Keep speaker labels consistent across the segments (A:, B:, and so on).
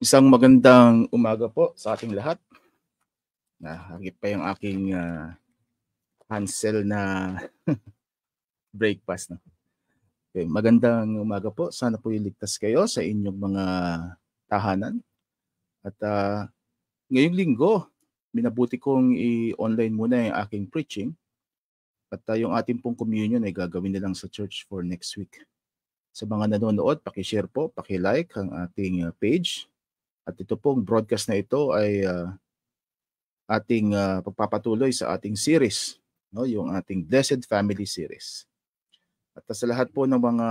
A: Isang magandang umaga po sa ating lahat. Nahagip pa yung aking Hansel na breakfast. No? Okay, magandang umaga po. Sana po iligtas kayo sa inyong mga tahanan. At ngayong linggo, minabuti kong i-online muna yung aking preaching. At yung ating pong communion ay gagawin na lang sa church for next week. Sa mga nanonood, pakishare po, pakilike ang ating page. At ito pong broadcast na ito ay ating pagpapatuloy sa ating series, no, yung ating Blessed Family series. At sa lahat po ng mga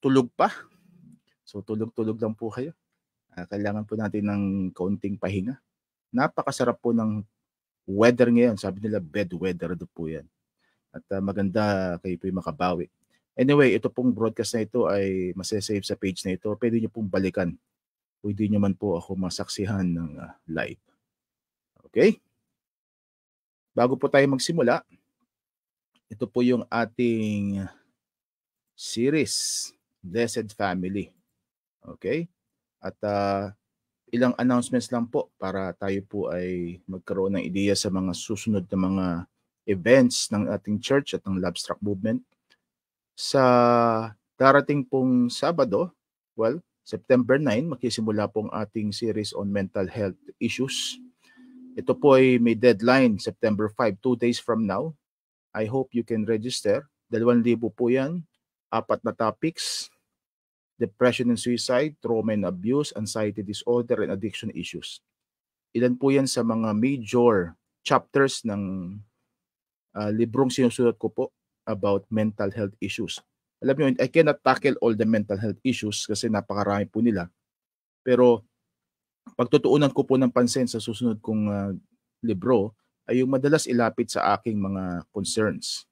A: tulog pa, so tulog-tulog lang po kayo. Kailangan po natin ng kaunting pahinga. Napakasarap po ng weather ngayon. Sabi nila bed weather do po yan. At maganda kayo po yung makabawi. Anyway, ito pong broadcast na ito ay masasave sa page na ito. Pwede nyo pong balikan. Pwede nyo man po ako masaksihan ng live. Okay? Bago po tayo magsimula, ito po yung ating series, Blessed Family. Okay? At ilang announcements lang po para tayo po ay magkaroon ng ideya sa mga susunod na mga events ng ating church at ng Labstrack Movement. Sa darating pong Sabado, September 9, magsisimula pong ating series on mental health issues. Ito po ay may deadline, September 5, 2 days from now. I hope you can register. 2,000 po yan. 4 na topics: depression and suicide, trauma and abuse, anxiety disorder, and addiction issues. Ilan po yan sa mga major chapters ng librong sinusulat ko po about mental health issues. Alam nyo, I cannot tackle all the mental health issues kasi napakarami po nila. Pero pagtutuunan ko po ng pansin sa susunod kong libro ay yung madalas ilapit sa aking mga concerns.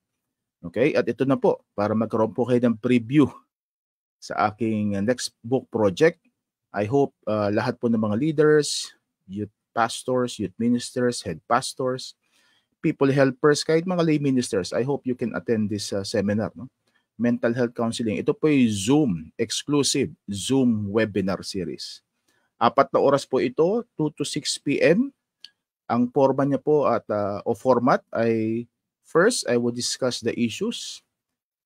A: Okay? At ito na po, para magkaroon po kayo ng preview sa aking next book project. I hope lahat po ng mga leaders, youth pastors, youth ministers, head pastors, people helpers, kahit mga lay ministers, I hope you can attend this seminar. No? Mental health counseling. Ito po ay Zoom, exclusive Zoom webinar series. 4 na oras po ito, 2 to 6 p.m. Ang forma niya po at o format ay first, I will discuss the issues.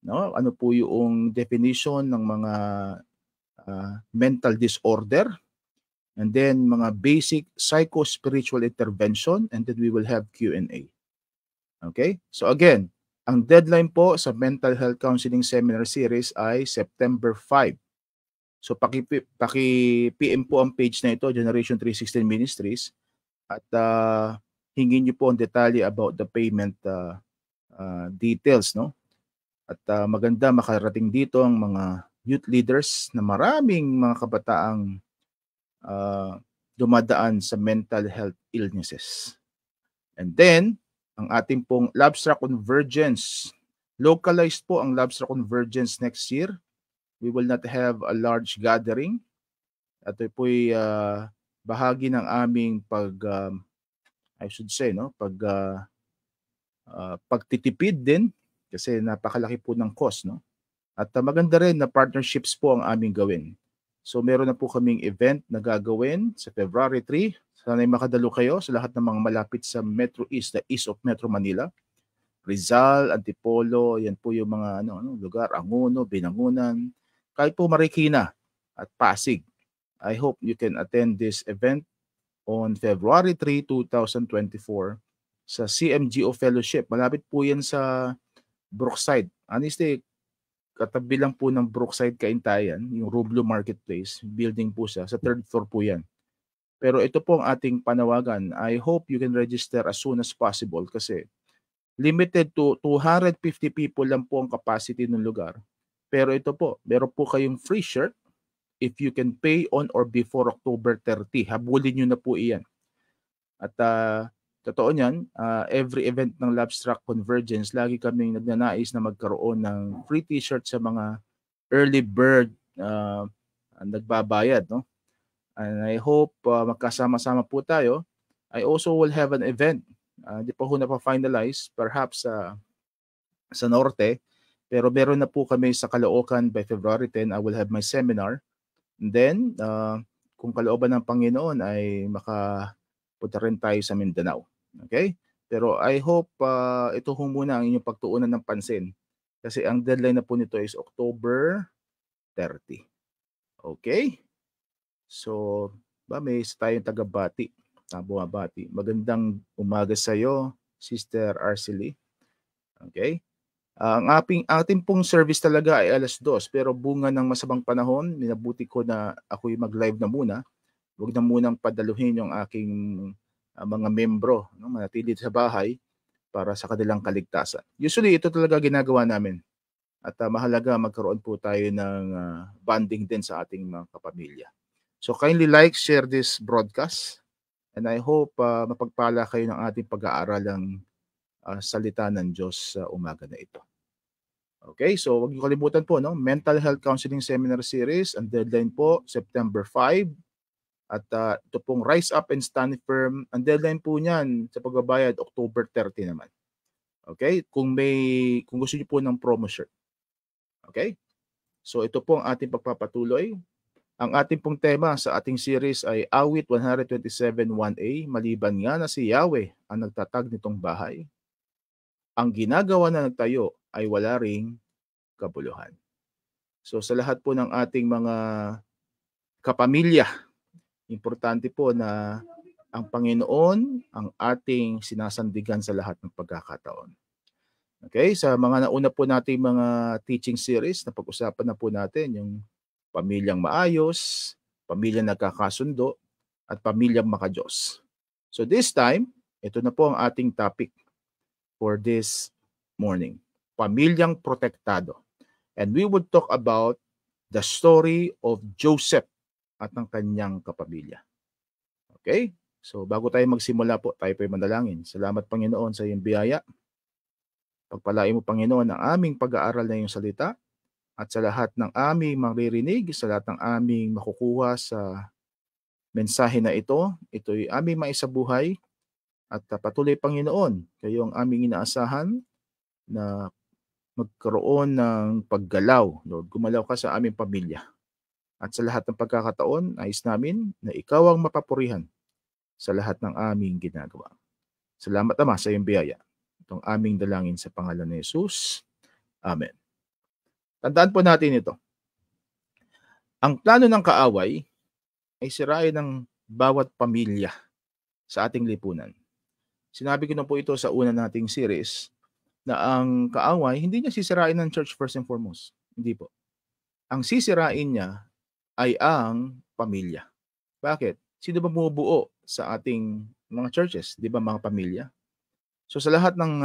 A: No? Ano po yung definition ng mga mental disorder, and then mga basic psycho-spiritual intervention, and then we will have Q&A. Okay? So again, ang deadline po sa Mental Health Counseling Seminar Series ay September 5. So paki-PM po ang page na ito, Generation 316 Ministries, at hingin niyo po ang detalye about the payment details, no? At maganda makarating dito ang mga youth leaders na maraming mga kabataang dumadaan sa mental health illnesses. And then, ang ating pong Labstrack Convergence. Localized po ang Labstrack Convergence next year. We will not have a large gathering. At ito po'y bahagi ng aming pagtitipid din kasi napakalaki po ng cost, no? At maganda rin na partnerships po ang aming gawin. So meron na po kaming event na gagawin sa February 3. Sana'y makadalo kayo sa lahat ng mga malapit sa Metro East, the east of Metro Manila. Rizal, Antipolo, yan po yung mga lugar, Angono, Binangunan, kahit po Marikina at Pasig. I hope you can attend this event on February 3, 2024 sa CMGO Fellowship. Malapit po yan sa Brookside. Honestly, katabi lang po ng Brookside Kaintayan, yung Rublo Marketplace, building po siya, sa 3rd floor po yan. Pero ito po ang ating panawagan. I hope you can register as soon as possible kasi limited to 250 people lang po ang capacity ng lugar. Pero ito po, meron po kayong free shirt if you can pay on or before October 30. Habulin nyo na po iyan. At totoo niyan, every event ng Labstrack Convergence, lagi kaming nagnanais na magkaroon ng free t-shirt sa mga early bird nagbabayad. No? And I hope magkasama-sama po tayo. I also will have an event. Di pa ho na-finalize, perhaps sa Norte. Pero meron na po kami sa Caloocan by February 10. I will have my seminar. And then, kung kalooban ng Panginoon ay makapunta rin tayo sa Mindanao. Okay? Pero I hope ito ho muna ang inyong pagtuunan ng pansin. Kasi ang deadline na po nito is October 30. Okay? So, may isa tayong taga-bati. Bumabati. Magandang umaga sa iyo, Sister Arcely. Okay? Ang ating pong service talaga ay 2:00, pero bunga ng masamang panahon, minabuti ko na ako'y mag-live na muna. Huwag na munang padaluhin yung aking mga membro, no, manatili sa bahay para sa kanilang kaligtasan. Usually, ito talaga ginagawa namin. At mahalaga magkaroon po tayo ng bonding din sa ating mga kapamilya. So kindly like, share this broadcast. And I hope mapagpala kayo ng ating pag-aaralang salita ng Diyos sa umaga na ito. Okay, so huwag niyo kalimutan po, no? Mental Health Counseling Seminar Series. Ang deadline po, September 5. At ito pong Rise Up and Stand Firm. Ang deadline po niyan sa pagbabayad, October 30 naman. Okay, kung gusto niyo po ng promo shirt. Okay, so ito po ang ating pagpapatuloy. Ang ating pong tema sa ating series ay Awit 127:1a, maliban nga na si Yahweh ang nagtatag nitong bahay, ang ginagawa na nagtayo ay wala ring kabuluhan. So sa lahat po ng ating mga kapamilya, importante po na ang Panginoon ang ating sinasandigan sa lahat ng pagkakataon. Okay, sa mga nauna po nating mga teaching series, napag-usapan na po natin yung pamilyang maayos, pamilyang nagkakasundo, at pamilyang makadiyos. So this time, ito na po ang ating topic for this morning. Pamilyang protektado. And we would talk about the story of Joseph at ng kanyang kapamilya. Okay? So bago tayo magsimula po, tayo po ay manalangin. Salamat Panginoon sa iyong biyaya. Pagpalain mo Panginoon ang aming pag-aaral na iyong salita. At sa lahat ng aming maririnig, sa lahat ng aming makukuha sa mensahe na ito'y aming maisabuhay. At patuloy Panginoon, kayo ang aming inaasahan na magkaroon ng paggalaw. Lord, gumalaw ka sa aming pamilya. At sa lahat ng pagkakataon, nais namin na ikaw ang mapapurihan sa lahat ng aming ginagawa. Salamat Ama sa iyong biyaya. Itong aming dalangin sa pangalan ni Jesus. Amen. Tandaan po natin ito. Ang plano ng kaaway ay sirain ng bawat pamilya sa ating lipunan. Sinabi ko na po ito sa una nating series na ang kaaway, hindi niya sisirain ng church first and foremost. Hindi po. Ang sisirain niya ay ang pamilya. Bakit? Sino ba bumubuo sa ating mga churches? Di ba mga pamilya? So sa lahat ng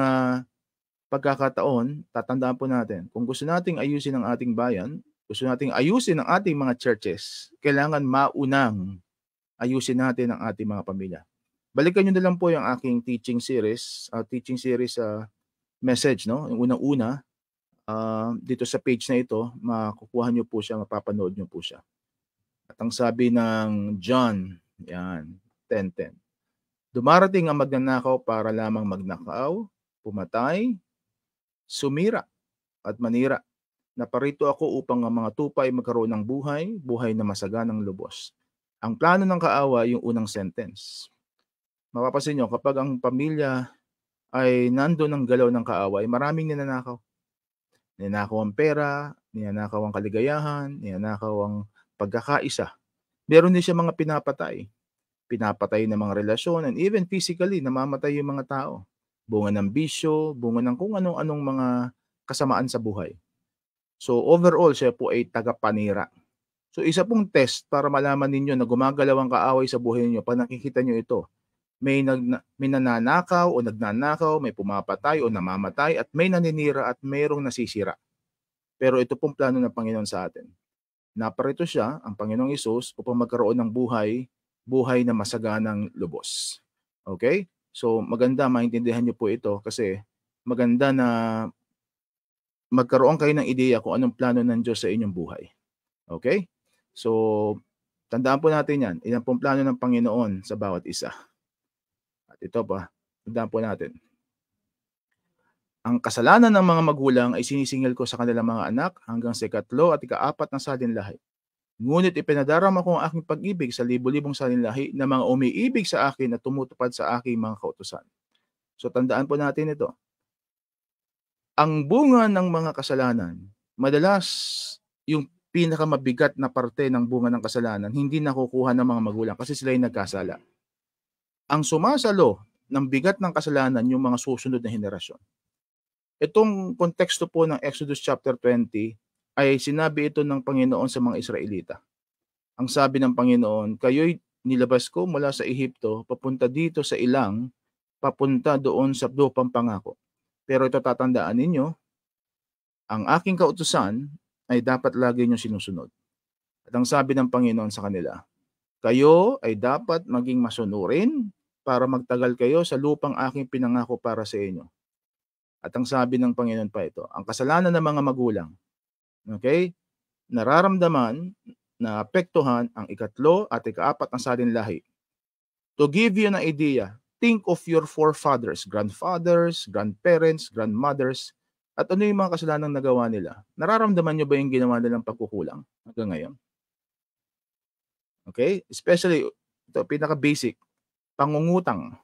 A: pagkakataon, tatandaan po natin, kung gusto nating ayusin ang ating bayan, gusto nating ayusin ang ating mga churches, kailangan maunang ayusin natin ang ating mga pamilya. Balikan nyo na lang po yung aking teaching series message, no? Yung unang-una, dito sa page na ito, makukuha nyo po siya, mapapanood nyo po siya. At ang sabi ng John, 10:10, dumarating ang magnanakaw para lamang magnakaw, pumatay, sumira at manira. Naparito ako upang ang mga tupa ay magkaroon ng buhay na masaganang lubos. Ang plano ng kaaway, yung unang sentence. Mapapansin nyo, kapag ang pamilya ay nandoon ang galaw ng kaaway, maraming ninanakaw. Ninanakaw ang pera, ninanakaw ang kaligayahan, ninanakaw ang pagkakaisa. Meron din siya mga pinapatay. Pinapatay ng mga relasyon, and even physically, namamatay yung mga tao. Bunga ng bisyo, bunga ng kung anong-anong mga kasamaan sa buhay. So overall, siya po ay tagapanira. So isa pong test para malaman ninyo na gumagalaw ang kaaway sa buhay niyo, pag nakikita niyo ito, may nananakaw o nagnanakaw, may pumapatay o namamatay, at may naninira at mayroong nasisira. Pero ito pong plano ng Panginoon sa atin. Naparito siya, ang Panginoong Hesus, upang magkaroon ng buhay na masaganang lubos. Okay? So maganda maintindihan niyo po ito kasi maganda na magkaroon kayo ng ideya kung anong plano ng Diyos sa inyong buhay. Okay? So tandaan po natin yan. Ilan pong plano ng Panginoon sa bawat isa. At ito pa, tandaan po natin. Ang kasalanan ng mga magulang ay sinisingil ko sa kanilang mga anak hanggang sa 3 at 4 na salinlahi. Ngunit ipinadarama ko ang aking pag-ibig sa libo-libong salinlahi na mga umiibig sa akin at tumutupad sa aking mga kautusan. So tandaan po natin ito. Ang bunga ng mga kasalanan, madalas yung pinakamabigat na parte ng bunga ng kasalanan, hindi nakukuha ng mga magulang kasi sila yung nagkasala. Ang sumasalo ng bigat ng kasalanan yung mga susunod na henerasyon. Itong konteksto po ng Exodus chapter 20 ay sinabi ito ng Panginoon sa mga Israelita. Ang sabi ng Panginoon, kayo'y nilabas ko mula sa Ehipto, papunta dito sa ilang, papunta doon sa lupang pangako. Pero ito tatandaan ninyo, ang aking kautusan ay dapat lagi nyo sinusunod. At ang sabi ng Panginoon sa kanila, kayo ay dapat maging masunurin para magtagal kayo sa lupang aking pinangako para sa inyo. At ang sabi ng Panginoon pa ito, ang kasalanan ng mga magulang, okay, nararamdaman na apektuhan ang ikatlo at ikaapat ng salinlahi. To give you an idea, think of your forefathers, grandfathers, grandparents, grandmothers, at ano yung mga kasalanang nagawa nila. Nararamdaman nyo ba yung ginawa nilang pagkukulang hanggang ngayon? Okay? Especially, ito, pinaka-basic, pangungutang,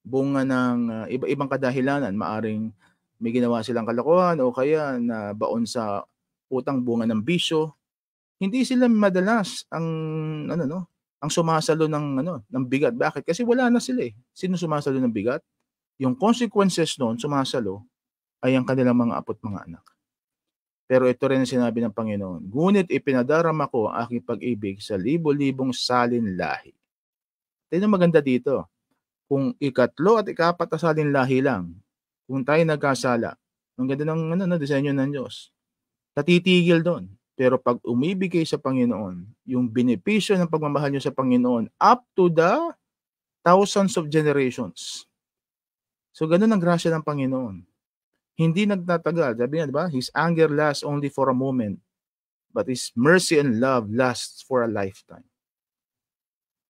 A: bunga ng iba-ibang kadahilanan, maaring may ginawa silang kalokohan o kaya na baon sa utang, bunga ng bisyo. Hindi sila madalas ang sumasalo ng bigat. Bakit? Kasi wala na sila eh. Sino sumasalo ng bigat? Yung consequences noon sumasalo ay ang kanilang mga apo't mga anak. Pero ito rin ang sinabi ng Panginoon, ngunit ipinadarama ko ang aking pag-ibig sa libo-libong salinlahi. Ito yung maganda dito. Kung ikatlo at ikapat na salinlahi lang, kung tayo nagkasala, ang ganda ng disenyo ng Diyos, natitigil doon. Pero pag umibig kayo sa Panginoon, yung benepisyo ng pagmamahal nyo sa Panginoon, up to the thousands of generations. So ganun ang grasya ng Panginoon. Hindi nagtatagal. Sabi niya, diba? His anger lasts only for a moment, but His mercy and love lasts for a lifetime.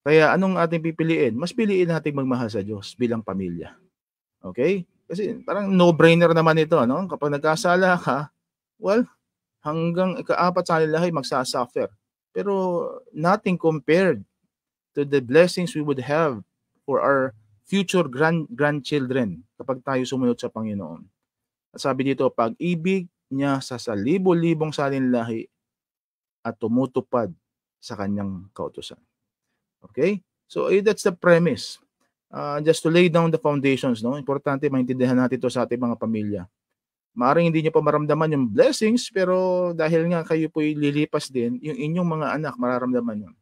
A: Kaya anong ating pipiliin? Mas piliin natin magmahal sa Diyos bilang pamilya. Okay? Kasi parang no-brainer naman ito, no? Kapag nagkasala ka, well, hanggang ikaapat salinlahi magsasuffer. Pero nothing compared to the blessings we would have for our future grandchildren kapag tayo sumunod sa Panginoon. At sabi dito, pag-ibig niya sa libo-libong salinlahi at tumutupad sa kanyang kautusan. Okay? So that's the premise. Just to lay down the foundations, no? Importante maintindihan natin ito sa ating mga pamilya. Maaring hindi niyo pa maramdaman yung blessings, pero dahil nga kayo po'y lilipas din, yung inyong mga anak mararamdaman yun.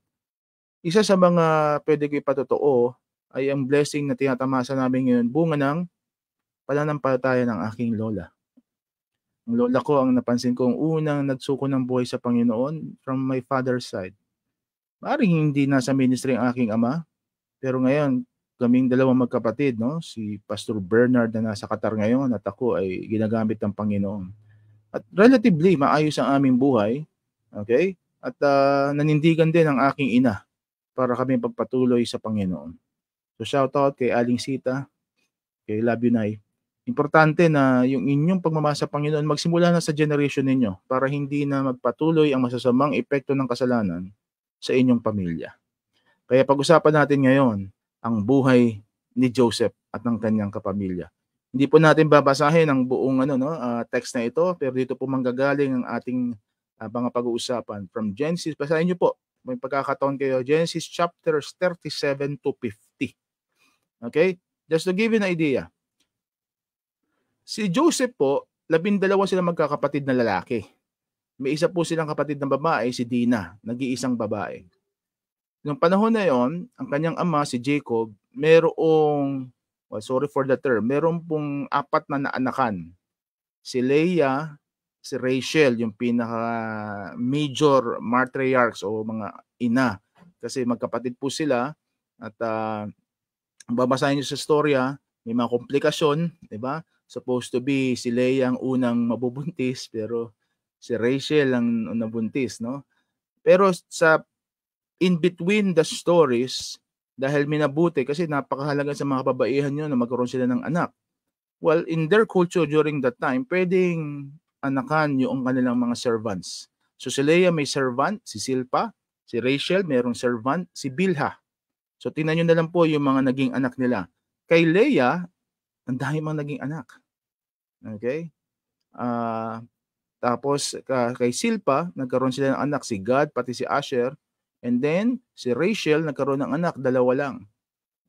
A: Isa sa mga pwede ko ipatotoo ay ang blessing na tinatamasa namin ngayon, bunga ng pananampalataya ng aking lola. Ang lola ko ang napansin kong unang nagsuko ng buhay sa Panginoon from my father's side. Maaring hindi nasa ministry ang aking ama, pero ngayon, kaming dalawang magkapatid, no? Si Pastor Bernard na nasa Qatar ngayon at ako ay ginagamit ng Panginoon. At relatively maayos ang aming buhay, okay? At nanindigan din ang aking ina para kami pagpatuloy sa Panginoon. So shout out kay Aling Sita, kay Love You Nay. Importante na yung inyong pagmamahal sa Panginoon magsimula na sa generation ninyo para hindi na magpatuloy ang masasamang epekto ng kasalanan sa inyong pamilya. Kaya pag-usapan natin ngayon ang buhay ni Joseph at ng kanyang kapamilya. Hindi po natin babasahin ang buong text na ito, pero dito po manggagaling ang ating mga pag-uusapan from Genesis. Basahin niyo po. May pagkakataon kayo, Genesis chapters 37 to 50. Okay? Just to give you an idea. Si Joseph po, 12 sila magkakapatid na lalaki. May isa po silang kapatid na babae, si Dina, nag-iisang babae. Noong panahon na yon, ang kanyang ama, si Jacob, merong pong 4 na naanakan. Si Leah, si Rachel, yung pinaka-major matriarchs o mga ina. Kasi magkapatid po sila. At babasahin nyo sa storya, may mga komplikasyon, di ba? Supposed to be si Leah ang unang mabubuntis, pero si Rachel ang nabuntis, no? Pero in between the stories, dahil minabuti, kasi napakahalaga sa mga kababaihan nyo na magkaroon sila ng anak. Well, in their culture during that time, pwedeng anakan yung kanilang mga servants. So si Leah may servant, si Silpa. Si Rachel mayroong servant, si Bilhah. So tingnan nyo na lang po yung mga naging anak nila. Kay Leah, ang dami mga naging anak. Okay? Tapos kay Silpa, nagkaroon sila ng anak, si Gad, pati si Asher. And then, si Rachel, nagkaroon ng anak, 2 lang.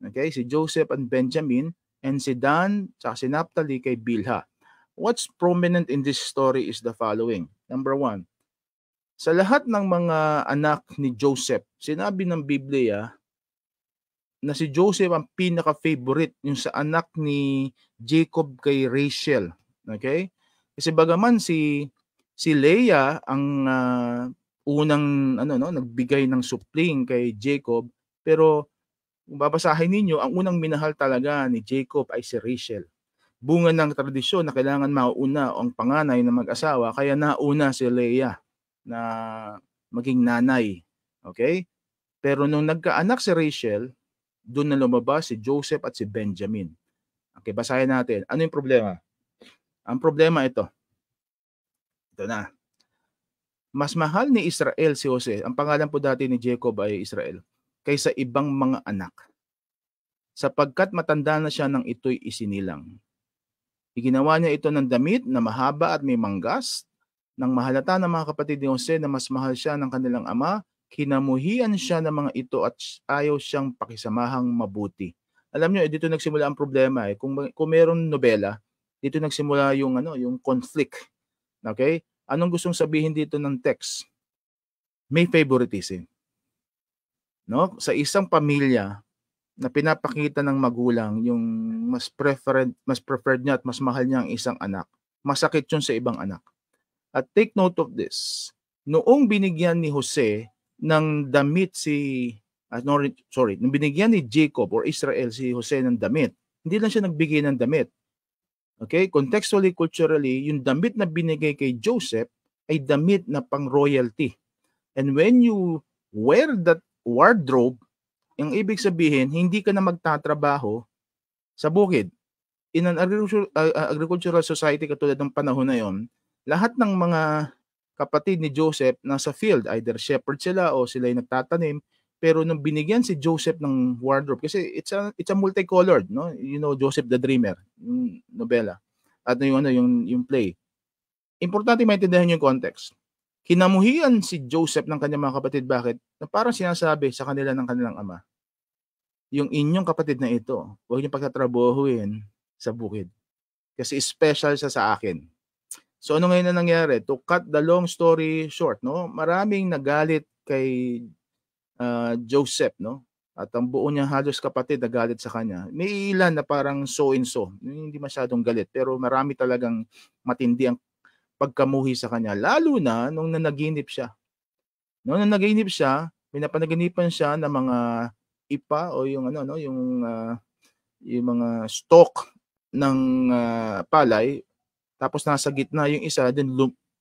A: Okay? Si Joseph and Benjamin, and si Dan, tsaka si Naphtali kay Bilhah. What's prominent in this story is the following. Number 1, sa lahat ng mga anak ni Joseph, sinabi ng Biblia na si Joseph ang pinaka-favorite yung sa anak ni Jacob kay Rachel. Okay? Kasi bagaman si Leah ang unang nagbigay ng supling kay Jacob, pero kung babasahin ninyo, ang unang minahal talaga ni Jacob ay si Rachel. Bunga ng tradisyon na kailangan mauna ang panganay na mag-asawa, kaya nauna si Leah na maging nanay. Okay? Pero nung nagkaanak si Rachel, doon na lumabas si Joseph at si Benjamin. Okay, basahin natin. Ano yung problema? Ang problema ito. Ito na. Mas mahal ni Israel si Jose. Ang pangalan po dati ni Jacob ay Israel, kaysa ibang mga anak, sapagkat matanda na siya nang ito'y isinilang. Iginawa niya ito ng damit na mahaba at may manggas. Nang mahalata ng mga kapatid ni Jose na mas mahal siya ng kanilang ama, kinamuhian siya ng mga ito at ayaw siyang pakisamahang mabuti. Alam niyo, dito nagsimula ang problema. Kung meron nobela, dito nagsimula yung conflict. Okay? Anong gustong sabihin dito ng text? May favoritism. No? Sa isang pamilya na pinapakita ng magulang yung mas preferred niya at mas mahal niya ang isang anak, masakit yun sa ibang anak. At take note of this. Noong binigyan ni Jose ng damit nung binigyan ni Jacob or Israel si Jose ng damit, hindi lang siya nagbigay ng damit. Okay? Contextually, culturally, yung damit na binigay kay Joseph ay damit na pang royalty. And when you wear that wardrobe, yung ibig sabihin, hindi ka na magtatrabaho sa bukid. In an agricultural society katulad ng panahon na yon, lahat ng mga kapatid ni Joseph nasa field, either shepherd sila o sila ay nagtatanim, pero nung binigyan si Joseph ng wardrobe, kasi it's a multicolored, no? You know Joseph the Dreamer, yung nobela, at yung play. Importante maintindihan yung context. Kinamuhian si Joseph ng kanyang mga kapatid. Bakit? Na parang sinasabi sa kanila ng kanilang ama, yung inyong kapatid na ito, huwag niyo pagtatrabahuin sa bukid. Kasi special siya sa akin. So ano ngayon na nangyari? To cut the long story short, no? Maraming nagalit kay Joseph, no? At ang buo niya halos kapatid nagalit sa kanya. May ilan na parang so and so, hindi masyadong galit, pero marami talagang matindi ang pagkamuhi sa kanya, lalo na nung nanaginip siya. Nung nanaginip siya, pinapanaginipan siya ng mga ipa o yung yung mga stalk ng palay, tapos nasa gitna yung isa, then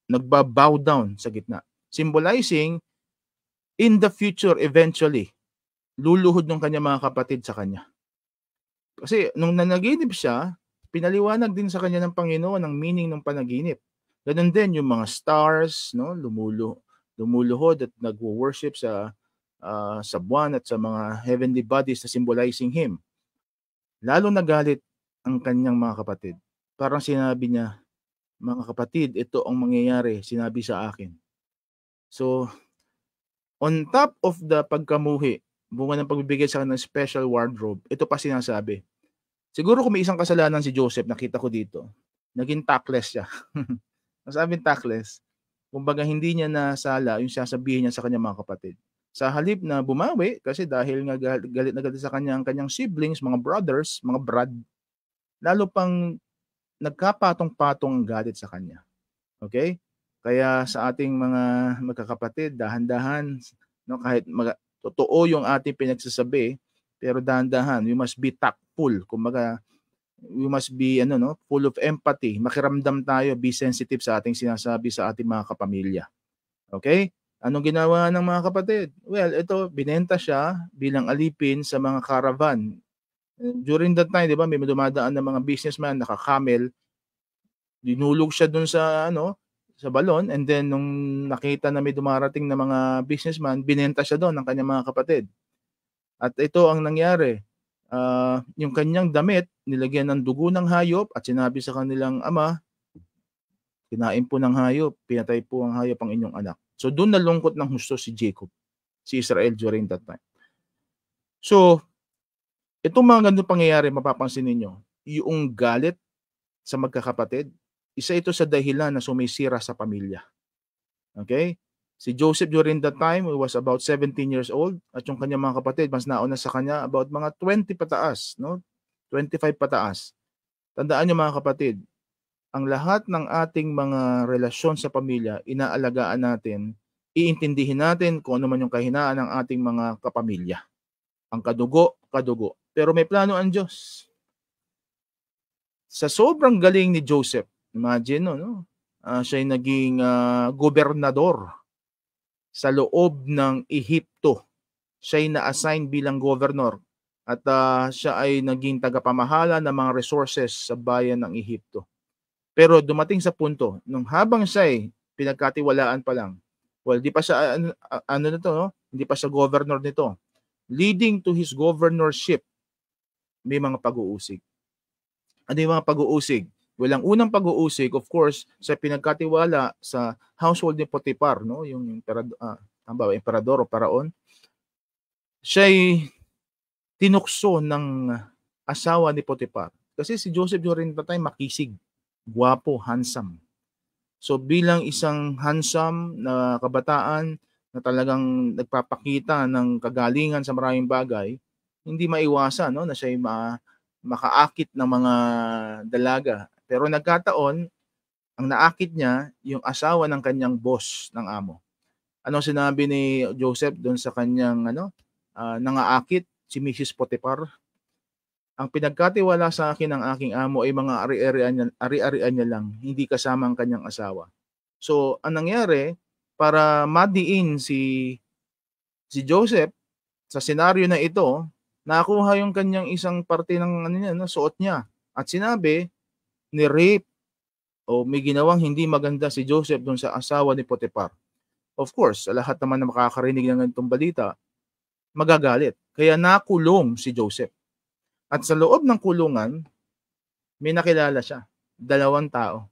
A: nagba-bow down sa gitna, symbolizing in the future eventually luluhod ng kanya mga kapatid sa kanya. Kasi nung nanaginip siya, pinaliwanag din sa kanya ng Panginoon ang meaning ng panaginip. Ganun din yung mga stars, no, lumuluhod at nagwo-worship sa buwan at sa mga heavenly bodies na symbolizing him. Lalo nagalit ang kanyang mga kapatid. Parang sinabi niya, mga kapatid, ito ang mangyayari, sinabi sa akin. So, on top of the pagkamuhi, bunga ng pagbibigay sa kanya ng special wardrobe, ito pa sinasabi. Siguro kung may isang kasalanan si Joseph, nakita ko dito, naging tactless siya. Nasabing tactless, kumbaga hindi niya nasala yung sasabihin niya sa kanyang mga kapatid. Sa halip na bumawi, kasi dahil nga galit na galit sa kanyang siblings, mga brothers, mga brad, lalo pang nagkapatong-patong ang galit sa kanya. Okay? Kaya sa ating mga magkakapatid, dahan-dahan, no, kahit totoo yung ating pinagsasabi, pero dahan-dahan, we must be tactful. Kumbaga, we must be full of empathy. Makiramdam tayo, be sensitive sa ating sinasabi sa ating mga kapamilya. Okay? Anong ginawa ng mga kapatid? Well, ito, binenta siya bilang alipin sa mga caravan. During that time, di ba, may dumadaan ng mga businessman, naka-camel, dinulog siya dun sa sa balon, and then nung nakita na may dumarating na mga businessman, binenta siya doon ng kanyang mga kapatid. At ito ang nangyari, yung kanyang damit nilagyan ng dugo ng hayop at sinabi sa kanilang ama, kinain po ng hayop, pinatay po ang hayop ang inyong anak. So doon nalungkot ng husto si Jacob, si Israel during that time. So, itong mga ganitong pangyayari, mapapansin ninyo, yung galit sa magkakapatid, isa ito sa dahilan na sumisira sa pamilya. Okay? Si Joseph during that time, he was about 17 years old, at yung kanyang mga kapatid, mas nauna sa kanya, about mga 20 pataas, no? 25 pataas. Tandaan niyo mga kapatid, ang lahat ng ating mga relasyon sa pamilya, inaalagaan natin, iintindihin natin kung ano man yung kahinaan ng ating mga kapamilya. Ang kadugo, kadugo. Pero may plano ang Diyos. Sa sobrang galing ni Joseph, imagine, no? Siya'y naging gobernador sa loob ng Ehipto. Siya'y na-assign bilang governor at siya ay naging tagapamahala ng mga resources sa bayan ng Ehipto. Pero dumating sa punto, nung habang siya'y pinagkatiwalaan pa lang, well, di pa siya, no? Hindi pa siya governor nito. Leading to his governorship, may mga pag-uusig. Ano yung mga pag-uusig? Well, ang unang pag-uusig, of course, sa pinagkatiwala sa household ni Potiphar, no? Yung emperador o paraon, siya'y tinukso ng asawa ni Potiphar. Kasi si Joseph during that time makisig, guwapo, handsome. So bilang isang handsome na kabataan na talagang nagpapakita ng kagalingan sa maraming bagay, hindi maiwasan, no, na siya'y makaakit ng mga dalaga. Pero nagkataon, ang naakit niya yung asawa ng kanyang boss ng amo. Ano sinabi ni Joseph doon sa kanyang nangaakit, si Mrs. Potiphar? Ang pinagkatiwala sa akin ng aking amo ay mga ari-arian niya lang, hindi kasama ang kanyang asawa. So, ang nangyari, para madiin si Joseph sa senaryo na ito, nakuha yung kanyang isang parte ng suot niya. At sinabi, ni-rape o may ginawang hindi maganda si Joseph doon sa asawa ni Potiphar. Of course, sa lahat naman na makakarinig ng ganitong balita, magagalit. Kaya nakulong si Joseph. At sa loob ng kulungan, may nakilala siya. 2 tao.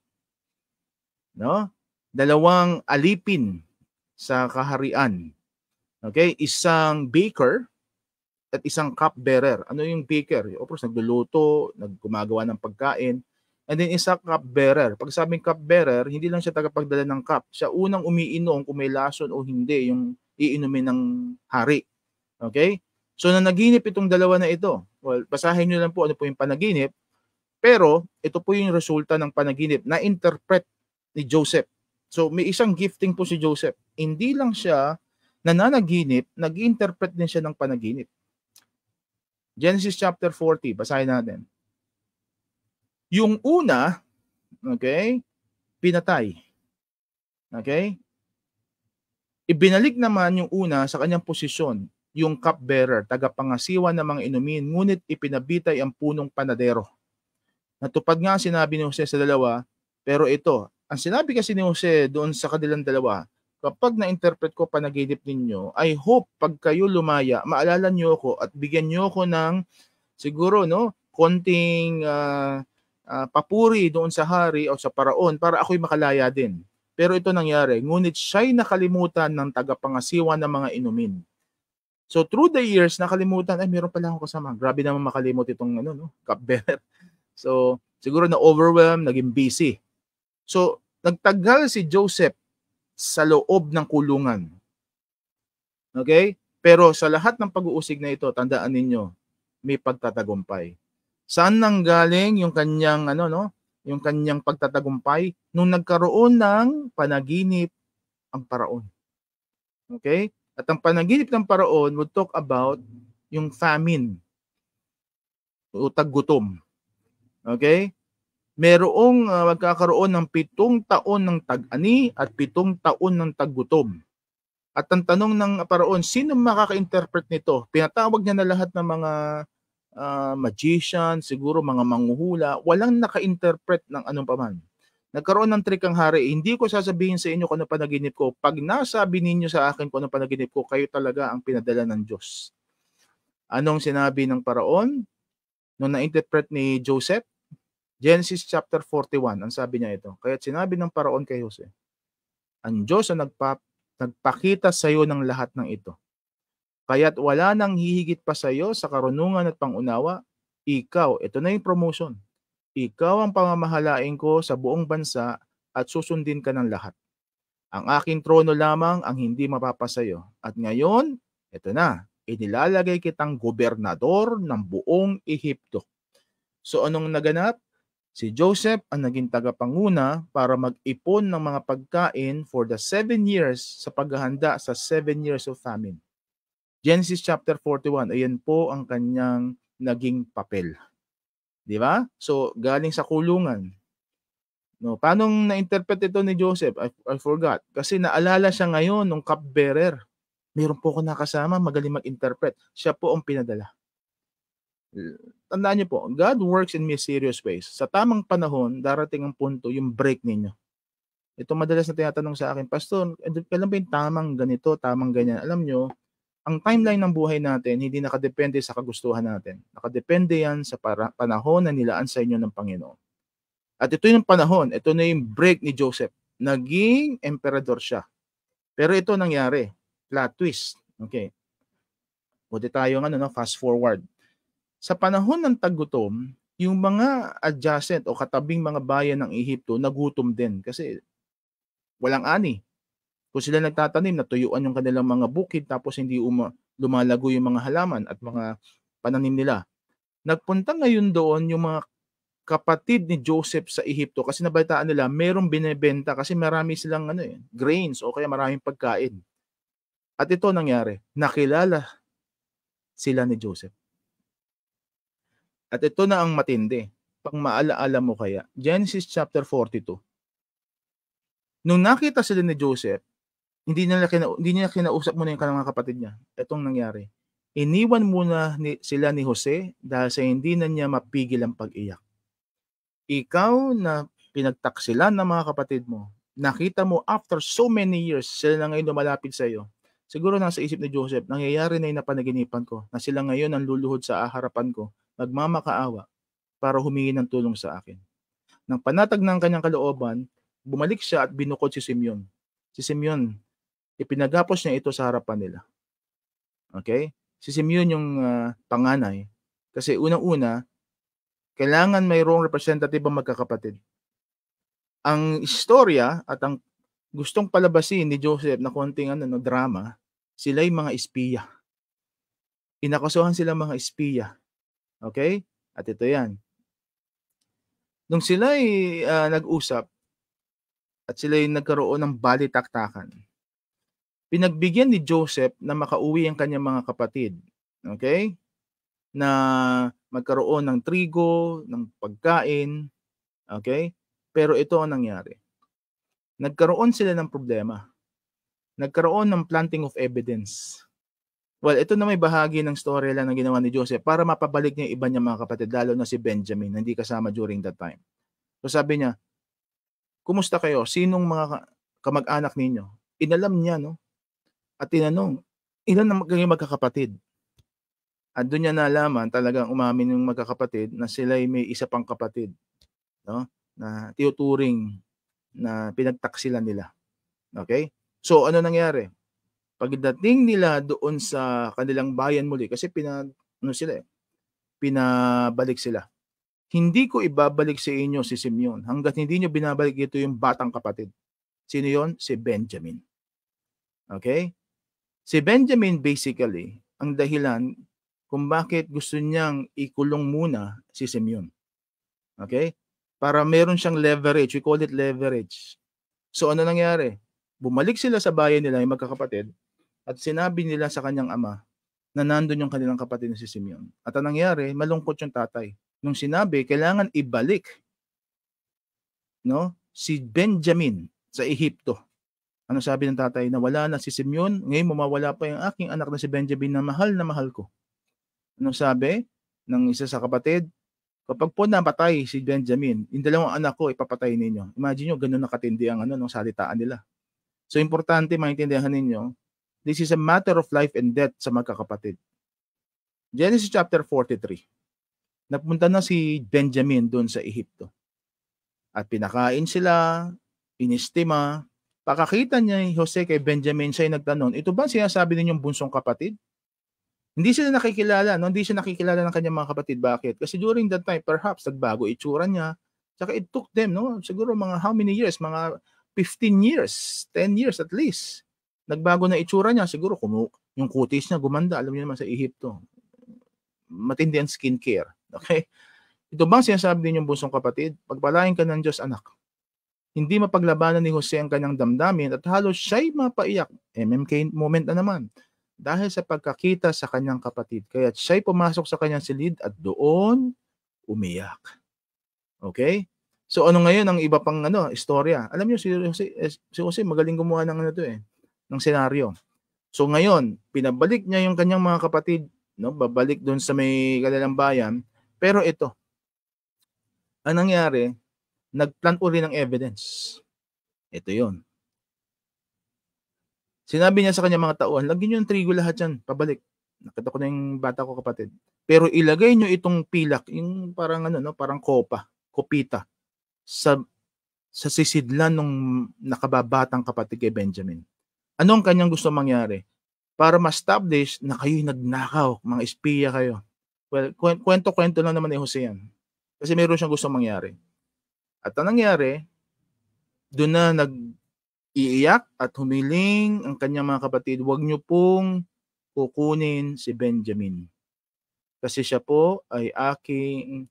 A: No? 2 alipin sa kaharian. Okay? Isang baker at isang cupbearer. Ano yung baker? Of course, nagluluto, gumagawa ng pagkain. And then isang cupbearer. Pag sabing cupbearer, hindi lang siya tagapagdala ng cup. Siya unang umiinom kung may lason o hindi yung iinumin ng hari. Okay? So nanaginip itong 2 na ito. Well, basahin nyo lang po ano po yung panaginip. Pero ito po yung resulta ng panaginip na interpret ni Joseph. So may isang gifting po si Joseph. Hindi lang siya nananaginip, nag-interpret din siya ng panaginip. Genesis chapter 40, basahin natin. Yung una, okay, pinatay. Okay? Ibinalik naman yung una sa kanyang posisyon, yung cupbearer, tagapangasiwa ng mga inumin, ngunit ipinabitay ang punong panadero. Natupad nga sinabi ni Jose sa 2, pero ito, ang sinabi kasi ni Jose doon sa kanilang 2, kapag na-interpret ko panaginip ninyo, I hope pag kayo lumaya, maalala niyo ako at bigyan niyo ako ng siguro konting papuri doon sa hari o sa paraon para ako'y makalaya din. Pero ito nangyari, ngunit siya'y nakalimutan ng tagapangasiwa ng mga inumin. So through the years, nakalimutan, meron pala akong kasama. Grabe naman makalimot itong cupbearer. So siguro na-overwhelmed, naging busy. So nagtagal si Joseph sa loob ng kulungan. Okay? Pero sa lahat ng pag-uusig na ito, tandaan ninyo, may pagtatagumpay. Saan nanggaling yung kanyang yung kanyang pagtatagumpay nung nagkaroon ng panaginip ang paraon. Okay? At ang panaginip ng paraon would talk about yung famine o taggutom. Okay? Merong magkakaroon ng 7 taon ng tag-ani at 7 taon ng taggutom. At ang tanong ng paraon, sino makaka-interpret nito? Pinatawag niya na lahat ng mga magician, siguro mga manghuhula, walang naka-interpret ng anong paman. Nagkaroon ng trick ang hari, hindi ko sasabihin sa inyo kung ano panaginip ko. Pag nasabi ninyo sa akin kung ano panaginip ko, kayo talaga ang pinadala ng Diyos. Anong sinabi ng paraon? Nung na-interpret ni Joseph? Genesis chapter 41, ang sabi niya ito. Kaya sinabi ng paraon kay Jose, ang Diyos ang nagpakita sa iyo ng lahat ng ito. Kaya't wala nang hihigit pa sa iyo sa karunungan at pangunawa. Ikaw, ito na yung promotion. Ikaw ang pamamahalain ko sa buong bansa at susundin ka ng lahat. Ang aking trono lamang ang hindi mapapasayo. At ngayon, ito na, inilalagay kitang gobernador ng buong Ehipto. So anong naganap? Si Joseph ang naging tagapanguna para mag-ipon ng mga pagkain for the 7 years sa paghahanda sa 7 years of famine. Genesis chapter 41, ayan po ang kanyang naging papel. Di ba? So, galing sa kulungan. No, paano na-interpret ito ni Joseph? I forgot. Kasi naalala siya ngayon nung cupbearer. Meron po ako nakasama, magaling mag-interpret. Siya po ang pinadala. Tandaan niyo po, God works in mysterious ways. Sa tamang panahon, darating ang punto, yung break ninyo. Ito madalas na tinatanong sa akin, Pastor, kailan ba yung tamang ganito, tamang ganyan? Alam nyo, ang timeline ng buhay natin, hindi nakadepende sa kagustuhan natin. Nakadepende yan sa panahon na nilaan sa inyo ng Panginoon. At ito yung panahon, ito na yung break ni Joseph. Naging emperador siya. Pero ito nangyari, plot twist. Okay. Buti tayo fast forward. Sa panahon ng taggutom, yung mga adjacent o katabing mga bayan ng Ehipto nagutom din kasi walang ani. Kung sila nagtatanim, natuyuan yung kanilang mga bukid tapos hindi lumalago yung mga halaman at mga pananim nila. Nagpunta ngayon doon yung mga kapatid ni Joseph sa Ehipto kasi nabalitaan nila merong binebenta kasi marami silang grains o kaya maraming pagkain. At ito nangyari, nakilala sila ni Joseph. At ito na ang matindi. Pang maalaala mo kaya, Genesis chapter 42. Nung nakita sila ni Joseph, hindi niya kinausap muna yung kanyang kapatid niya. Itong nangyari. Iniwan muna sila ni Jose dahil sa hindi na niya mapigil ang pag-iyak. Ikaw na pinagtaksilan ng mga kapatid mo, nakita mo after so many years, sila na ngayon lumalapit sa iyo. Siguro nasa isip ni Joseph, nangyayari na yung napanaginipan ko, na sila ngayon ang luluhod sa harapan ko, magmamakaawa para humingi ng tulong sa akin. Nang panatag ng kanyang kalooban, bumalik siya at binukod si Simeon. Si Simeon, ipinagapos niya ito sa harapan nila. Okay? Si Simeon yung panganay. Kasi unang-una, kailangan mayroong representative ang magkakapatid. Ang istorya at ang gustong palabasin ni Joseph na konting drama, sila'y mga espiya. Inakasuhan sila mga espiya. Okay? At ito yan. Nung sila'y nag-usap at sila'y nagkaroon ng balitaktakan, pinagbigyan ni Joseph na makauwi ang kanyang mga kapatid. Okay? Na magkaroon ng trigo, ng pagkain. Okay? Pero ito ang nangyari. Nagkaroon sila ng problema. Nagkaroon ng planting of evidence. Well, ito na may bahagi ng story lang na ginawa ni Joseph para mapabalik niya iba niya mga kapatid, lalo na si Benjamin, hindi kasama during that time. So sabi niya, kumusta kayo? Sinong mga kamag-anak ninyo? Inalam niya, no? At tinanong, ilan na magkakapatid? At doon niya nalaman, talagang umamin yung magkakapatid na sila'y may isa pang kapatid, no? Na tinuturing na pinagtaksilan nila. Okay? So, ano nangyari? Pagdating nila doon sa kanilang bayan muli, kasi pinabalik sila. Hindi ko ibabalik sa inyo si Simeon hanggat hindi nyo binabalik ito yung batang kapatid. Sino yon? Si Benjamin. Okay? Si Benjamin basically, ang dahilan kung bakit gusto niyang ikulong muna si Simeon. Okay? Para meron siyang leverage. We call it leverage. So ano nangyari? Bumalik sila sa bayan nila, yung magkakapatid, at sinabi nila sa kanyang ama na nandun yung kanilang kapatid na si Simeon. At ang nangyari, malungkot yung tatay. Nung sinabi, kailangan ibalik si Benjamin sa Ehipto. Ano sabi ng tatay? Na wala na si Simeon, ngayon mawawala pa yung aking anak na si Benjamin na mahal ko. Ano sabi ng isa sa kapatid? Kapag po napatay si Benjamin, yung dalawang anak ko ipapatay ninyo. Imagine nyo, ganun nakatindi ang nung salitaan nila. So importante maintindihan ninyo, this is a matter of life and death sa magkakapatid. Genesis chapter 43. Napunta na si Benjamin doon sa Ehipto. At pinakain sila, inistima. Pakakita niya Jose kay Benjamin, siya nagtanong, ito ba sinasabi ninyong bunsong kapatid? Hindi sila nakikilala, no? Hindi siya nakikilala ng kanyang mga kapatid. Bakit? Kasi during that time, perhaps, nagbago itsura niya. Tsaka it took them, no? Siguro mga how many years? Mga 15 years, 10 years at least. Nagbago na itsura niya. Siguro yung kutis niya gumanda. Alam niyo naman sa Ehipto. Matindi ang skincare. Okay? Ito bang sinasabi ninyong bunsong kapatid? Pagpalain ka ng Diyos, anak. Hindi mapaglabanan ni Jose ang kanyang damdamin at halos siya'y mapaiyak. MMK moment na naman. Dahil sa pagkakita sa kanyang kapatid. Kaya siya'y pumasok sa kanyang silid at doon umiyak. Okay? So ano ngayon ang iba pang istorya? Alam niyo si Jose magaling gumawa ng ng senaryo. So ngayon, pinabalik niya yung kanyang mga kapatid, no? Babalik doon sa may kanilang bayan. Pero ito, ang nangyari, nagplant uli ng evidence. Ito yon. Sinabi niya sa kanyang mga tauhan, lagyan niyo ng trigo lahat yan, pabalik. Nakita ko na yung bata ko kapatid. Pero ilagay niyo itong pilak, yung parang parang kopita, sa sisidlan ng nakababatang kapatid kay Benjamin. Anong kanyang gusto mangyari? Para ma-establish na kayo'y nagnakaw, mga espiya kayo. Well, kwento-kwento lang naman ni Jose yan. Kasi meron siyang gusto mangyari. At ang nangyari, doon na nag-iiyak at humiling ang kanyang mga kapatid, huwag niyo pong kukunin si Benjamin. Kasi siya po ay aking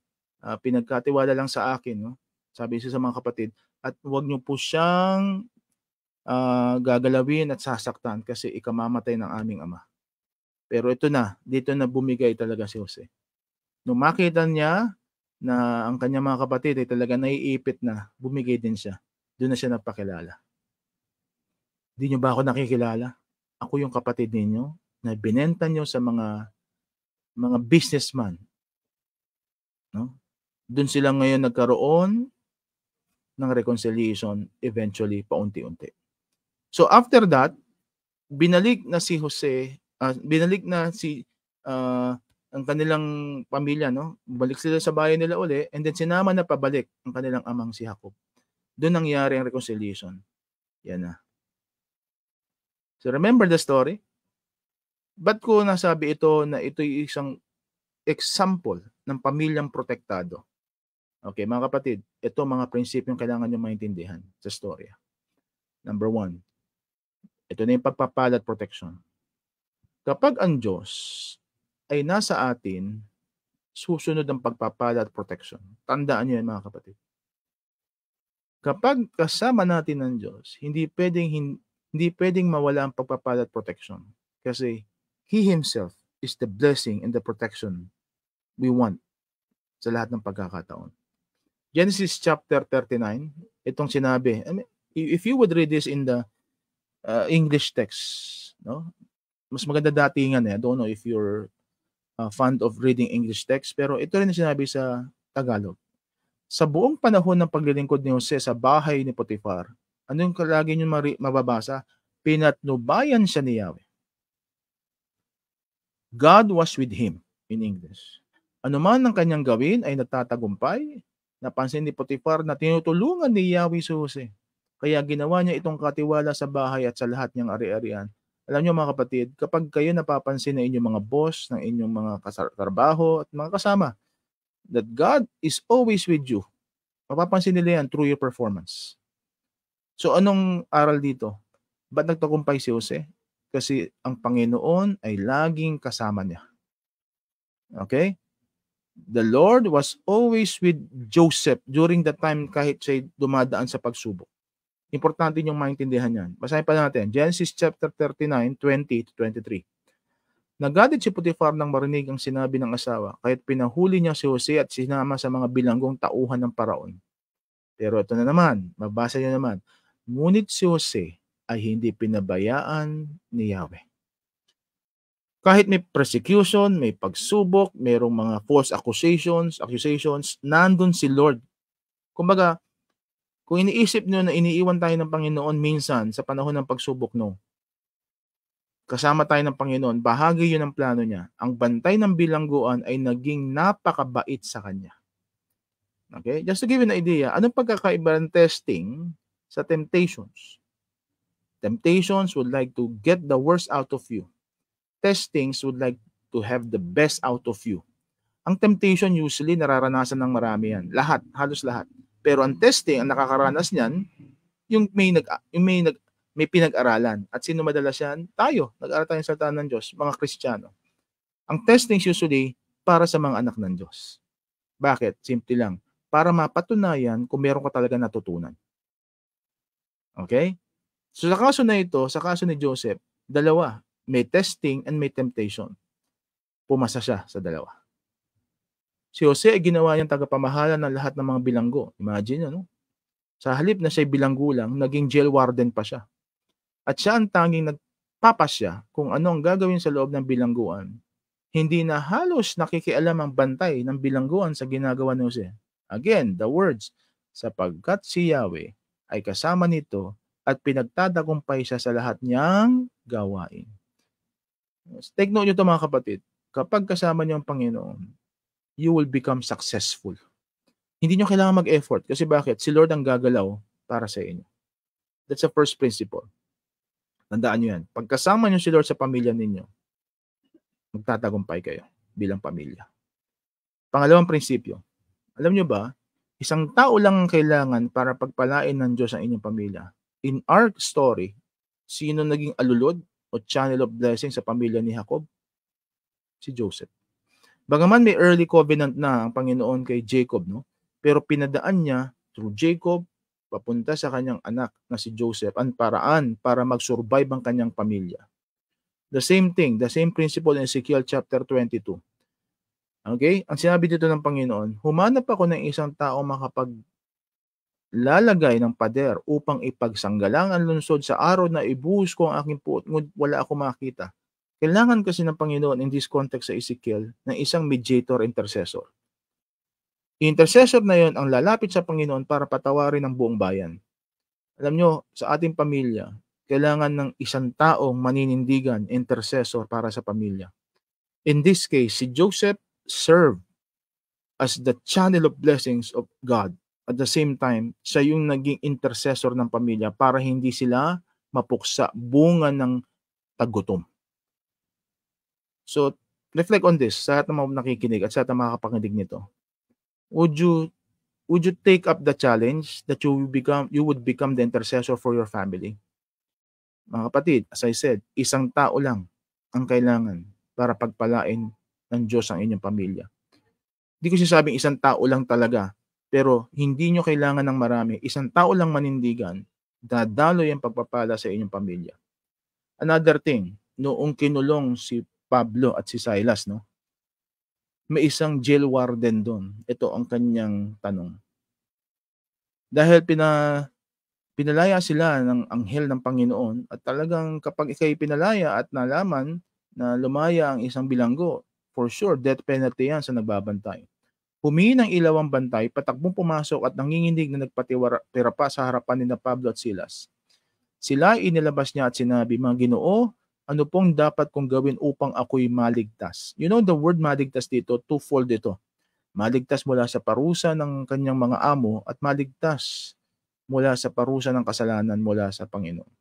A: pinagkatiwala lang sa akin. No? Sabi siya sa mga kapatid, at huwag niyo po siyang gagalawin at sasaktan kasi ikamamatay ng aming ama. Pero ito na, dito na bumigay talaga si Jose. Nung makita niya na ang kanyang mga kapatid ay talaga naiipit na, bumigay din siya. Doon na siya nagpakilala. Di niyo ba ako nakikilala? Ako yung kapatid ninyo na binenta niyo sa mga businessman. No? Doon sila ngayon nagkaroon ng reconciliation eventually paunti-unti. So after that, binalik na si Jose, binalik na ang kanilang pamilya, no? Balik sila sa bayan nila uli, and then sinama na pabalik ang kanilang amang si Jacob. Doon nangyari ang reconciliation. Yan na. So remember the story? Ba't ko nasabi ito na ito'y isang example ng pamilyang protektado? Okay, mga kapatid, ito mga prinsipyong kailangan nyo maintindihan sa storya. Number 1, ito na yung pagpapala at protection. Kapag ang Diyos ay nasa atin, susunod ang pagpapala at protection. Tandaan nyo yan mga kapatid. Kapag kasama natin ng Diyos, hindi pwedeng mawala ang pagpapala at protection. Kasi He Himself is the blessing and the protection we want sa lahat ng pagkakataon. Genesis chapter 39, itong sinabi. I mean, if you would read this in the English text, no? Mas maganda datingan I don't know if you're fond of reading English text, pero ito rin sinabi sa Tagalog. Sa buong panahon ng paglilingkod ni Jose sa bahay ni Potifar, ano yung lagi nyo mababasa? Pinatnubayan siya ni Yahweh. God was with him in English. Ano man ang kanyang gawin ay nagtatagumpay. Napansin ni Potifar na tinutulungan ni Yahweh si Jose. Kaya ginawa niya itong katiwala sa bahay at sa lahat niyang ari-arian. Alam niyo mga kapatid, kapag kayo napapansin na inyong mga boss, ng inyong mga katrabaho at mga kasama, that God is always with you, mapapansin nila yan through your performance. So anong aral dito? Ba't nagtagumpay si Jose? Kasi ang Panginoon ay laging kasama niya. Okay? The Lord was always with Joseph during the time kahit siya dumadaan sa pagsubok. Importante niyong maintindihan yan. Basahin pa natin. Genesis chapter 39, 20-23. Nagalit si Potifar nang marinig ang sinabi ng asawa, kaya't pinahuli niya si Jose at sinama sa mga bilanggong tauhan ng paraon. Pero ito na naman, mabasa niyo naman. Ngunit si Jose ay hindi pinabayaan ni Yahweh. Kahit may persecution, may pagsubok, mayroong mga false accusations, nandun si Lord. Kumbaga, kung iniisip nyo na iniiwan tayo ng Panginoon minsan sa panahon ng pagsubok, no, kasama tayo ng Panginoon, bahagi yun ng plano niya. Ang bantay ng bilangguan ay naging napakabait sa kanya. Okay? Just to give you an idea, anong pagkakaiba ng testing sa temptations? Temptations would like to get the worst out of you. Testings would like to have the best out of you. Ang temptation usually nararanasan ng marami yan. Lahat, halos lahat. Pero ang testing, ang nakakaranas niyan, yung may pinag-aralan. At sino madalas yan? Tayo. Nag-aral tayo sa salita ng Diyos, mga Kristiyano. Ang testings usually para sa mga anak ng Diyos. Bakit? Simple lang. Para mapatunayan kung meron ka talaga natutunan. Okay? So sa kaso na ito, sa kaso ni Joseph, dalawa. May testing and may temptation. Pumasa siya sa dalawa. Si Jose ay ginawa niyang tagapamahala ng lahat ng mga bilanggo. Imagine, ano? Sa halip na siya'y bilanggo lang, naging jail warden pa siya. At siya ang tanging nagpapasya kung ano ang gagawin sa loob ng bilangguan. Hindi na halos nakikialam ang bantay ng bilangguan sa ginagawa ni Jose. Again, the words, sapagkat si Yahweh ay kasama nito at pinagtatagumpay siya sa lahat niyang gawain. Take note nyo ito mga kapatid. Kapag kasama niyo ang Panginoon, you will become successful. Hindi nyo kailangan mag-effort. Kasi bakit? Si Lord ang gagalaw para sa inyo. That's the first principle. Tandaan nyo yan. Pagkasama nyo si Lord sa pamilya ninyo, magtatagumpay kayo bilang pamilya. Pangalawang prinsipyo. Alam nyo ba, isang tao lang ang kailangan para pagpalain ng Diyos ang inyong pamilya. In our story, sino naging alulod o channel of blessing sa pamilya ni Jacob? Si Joseph. Bagaman may early covenant na ang Panginoon kay Jacob, no? Pero pinadaan niya through Jacob papunta sa kanyang anak na si Joseph ang paraan para mag-survive ang kanyang pamilya. The same thing, the same principle in Ezekiel chapter 22. Okay? Ang sinabi dito ng Panginoon, humanap ako ng isang tao makapaglalagay ng pader upang ipagsanggalang ang lungsod sa araw na ibuhos ko ang aking puot, ngunit wala ako makita. Kailangan kasi ng Panginoon in this context sa Ezekiel ng isang mediator intercessor. Intercessor na yon ang lalapit sa Panginoon para patawarin ang buong bayan. Alam nyo, sa ating pamilya, kailangan ng isang taong maninindigan, intercessor para sa pamilya. In this case, si Joseph served as the channel of blessings of God. At the same time, siya yung naging intercessor ng pamilya para hindi sila mapuksa, bunga ng tagutom. So, reflect on this sa lahat ng mga nakikinig at sa lahat ng makakapakinig nito. Would you take up the challenge that you would become the intercessor for your family? Mga kapatid, as I said, isang tao lang ang kailangan para pagpalain ng Diyos ang inyong pamilya. Hindi ko sinasabing isang tao lang talaga, pero hindi nyo kailangan ng marami. Isang tao lang manindigan, dadaloy ang pagpapala sa inyong pamilya. Another thing, noong kinulong si Pablo at si Silas, no? May isang jail warden doon. Ito ang kanyang tanong. Dahil pinalaya sila ng anghel ng Panginoon at talagang kapag ikay pinalaya at nalaman na lumaya ang isang bilanggo, for sure, death penalty yan sa nagbabantay. Humingi ng ilaw ang bantay, patakbong pumasok at nanginginig na nagpatira pa sa harapan ni Pablo at Silas. Sila inilabas niya at sinabi, mga Ginoo, ano pong dapat kong gawin upang ako'y maligtas? You know, the word maligtas dito, twofold ito. Maligtas mula sa parusa ng kanyang mga amo at maligtas mula sa parusa ng kasalanan mula sa Panginoon.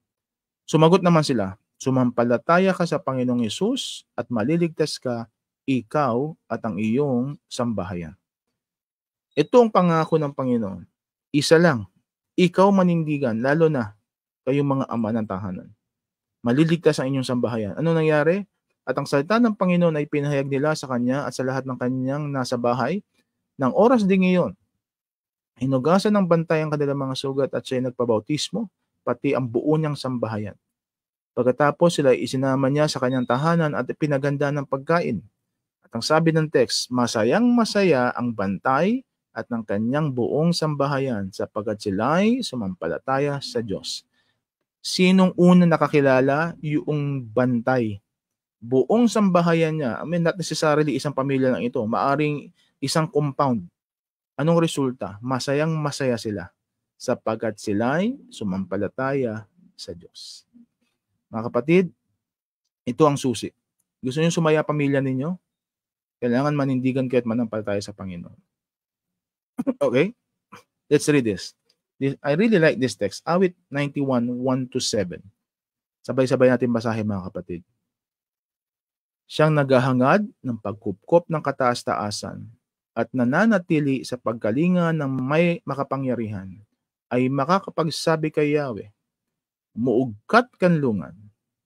A: Sumagot naman sila, sumampalataya ka sa Panginoong Hesus at maliligtas ka, ikaw at ang iyong sambahayan. Ito ang pangako ng Panginoon. Isa lang, ikaw manindigan, lalo na kayong mga ama ng tahanan. Maliligtas ang inyong sambahayan. Ano nangyari? At ang salita ng Panginoon ay pinahayag nila sa kanya at sa lahat ng kanyang nasa bahay. Nang oras din ngayon, hinugasan ng bantay ang kanilang mga sugat at siya'y nagpabautismo, pati ang buo niyang sambahayan. Pagkatapos sila isinama niya sa kanyang tahanan at pinaganda ng pagkain. At ang sabi ng text, masayang masaya ang bantay at ng kanyang buong sambahayan sapagkat sila'y sumampalataya sa Diyos. Sinong una nakakilala? Yung bantay. buong sambahayan niya, I mean, not necessarily isang pamilya lang ito, maaring isang compound. Anong resulta? Masayang-masaya sila sapagkat sila'y sumampalataya sa Diyos. Mga kapatid, ito ang susi. Gusto niyo sumaya pamilya ninyo? Kailangan manindigan kayo at manampalataya sa Panginoon. Okay? Let's read this. I really like this text. Awit 91, 1-7. Sabay-sabay natin basahin, mga kapatid. Siyang naghahangad ng pagkupkop ng kataas-taasan at nananatili sa pagkalinga ng may makapangyarihan ay makakapagsabi kay Yahweh, muugkat kanlungan,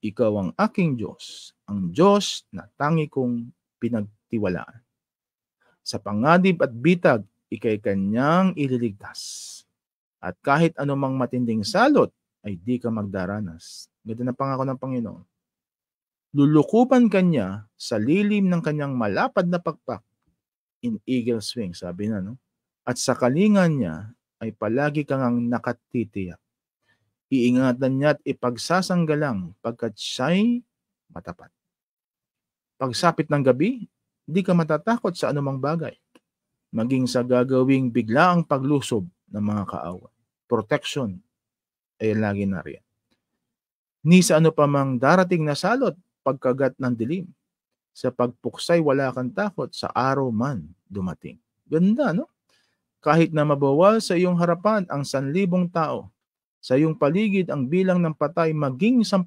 A: ikaw ang aking Diyos, ang Diyos na tangi kong pinagtiwalaan. Sa panganib at bitag, ikay kanyang ililigtas. At kahit anumang matinding salot, ay di ka magdaranas. Ganda na pangako ng Panginoon. Lulukupan kanya sa lilim ng kanyang malapad na pakpak in eagle's wing, sabi na, no? At sa kalingan niya ay palagi kang nakatitiyak. Iingatan niya at ipagsasanggalang pagkat siya'y matapat. Pagsapit ng gabi, di ka matatakot sa anumang bagay. Maging sa gagawing biglaang paglusob ng mga kaaway. Protection ay lagi nariyan. Ni sa ano pa mang darating na salot, pagkagat ng dilim. Sa pagpuksay wala kang takot, sa araw man dumating. Ganda, no? Kahit na mabawal sa iyong harapan ang 1,000 tao, sa iyong paligid ang bilang ng patay maging 10,000,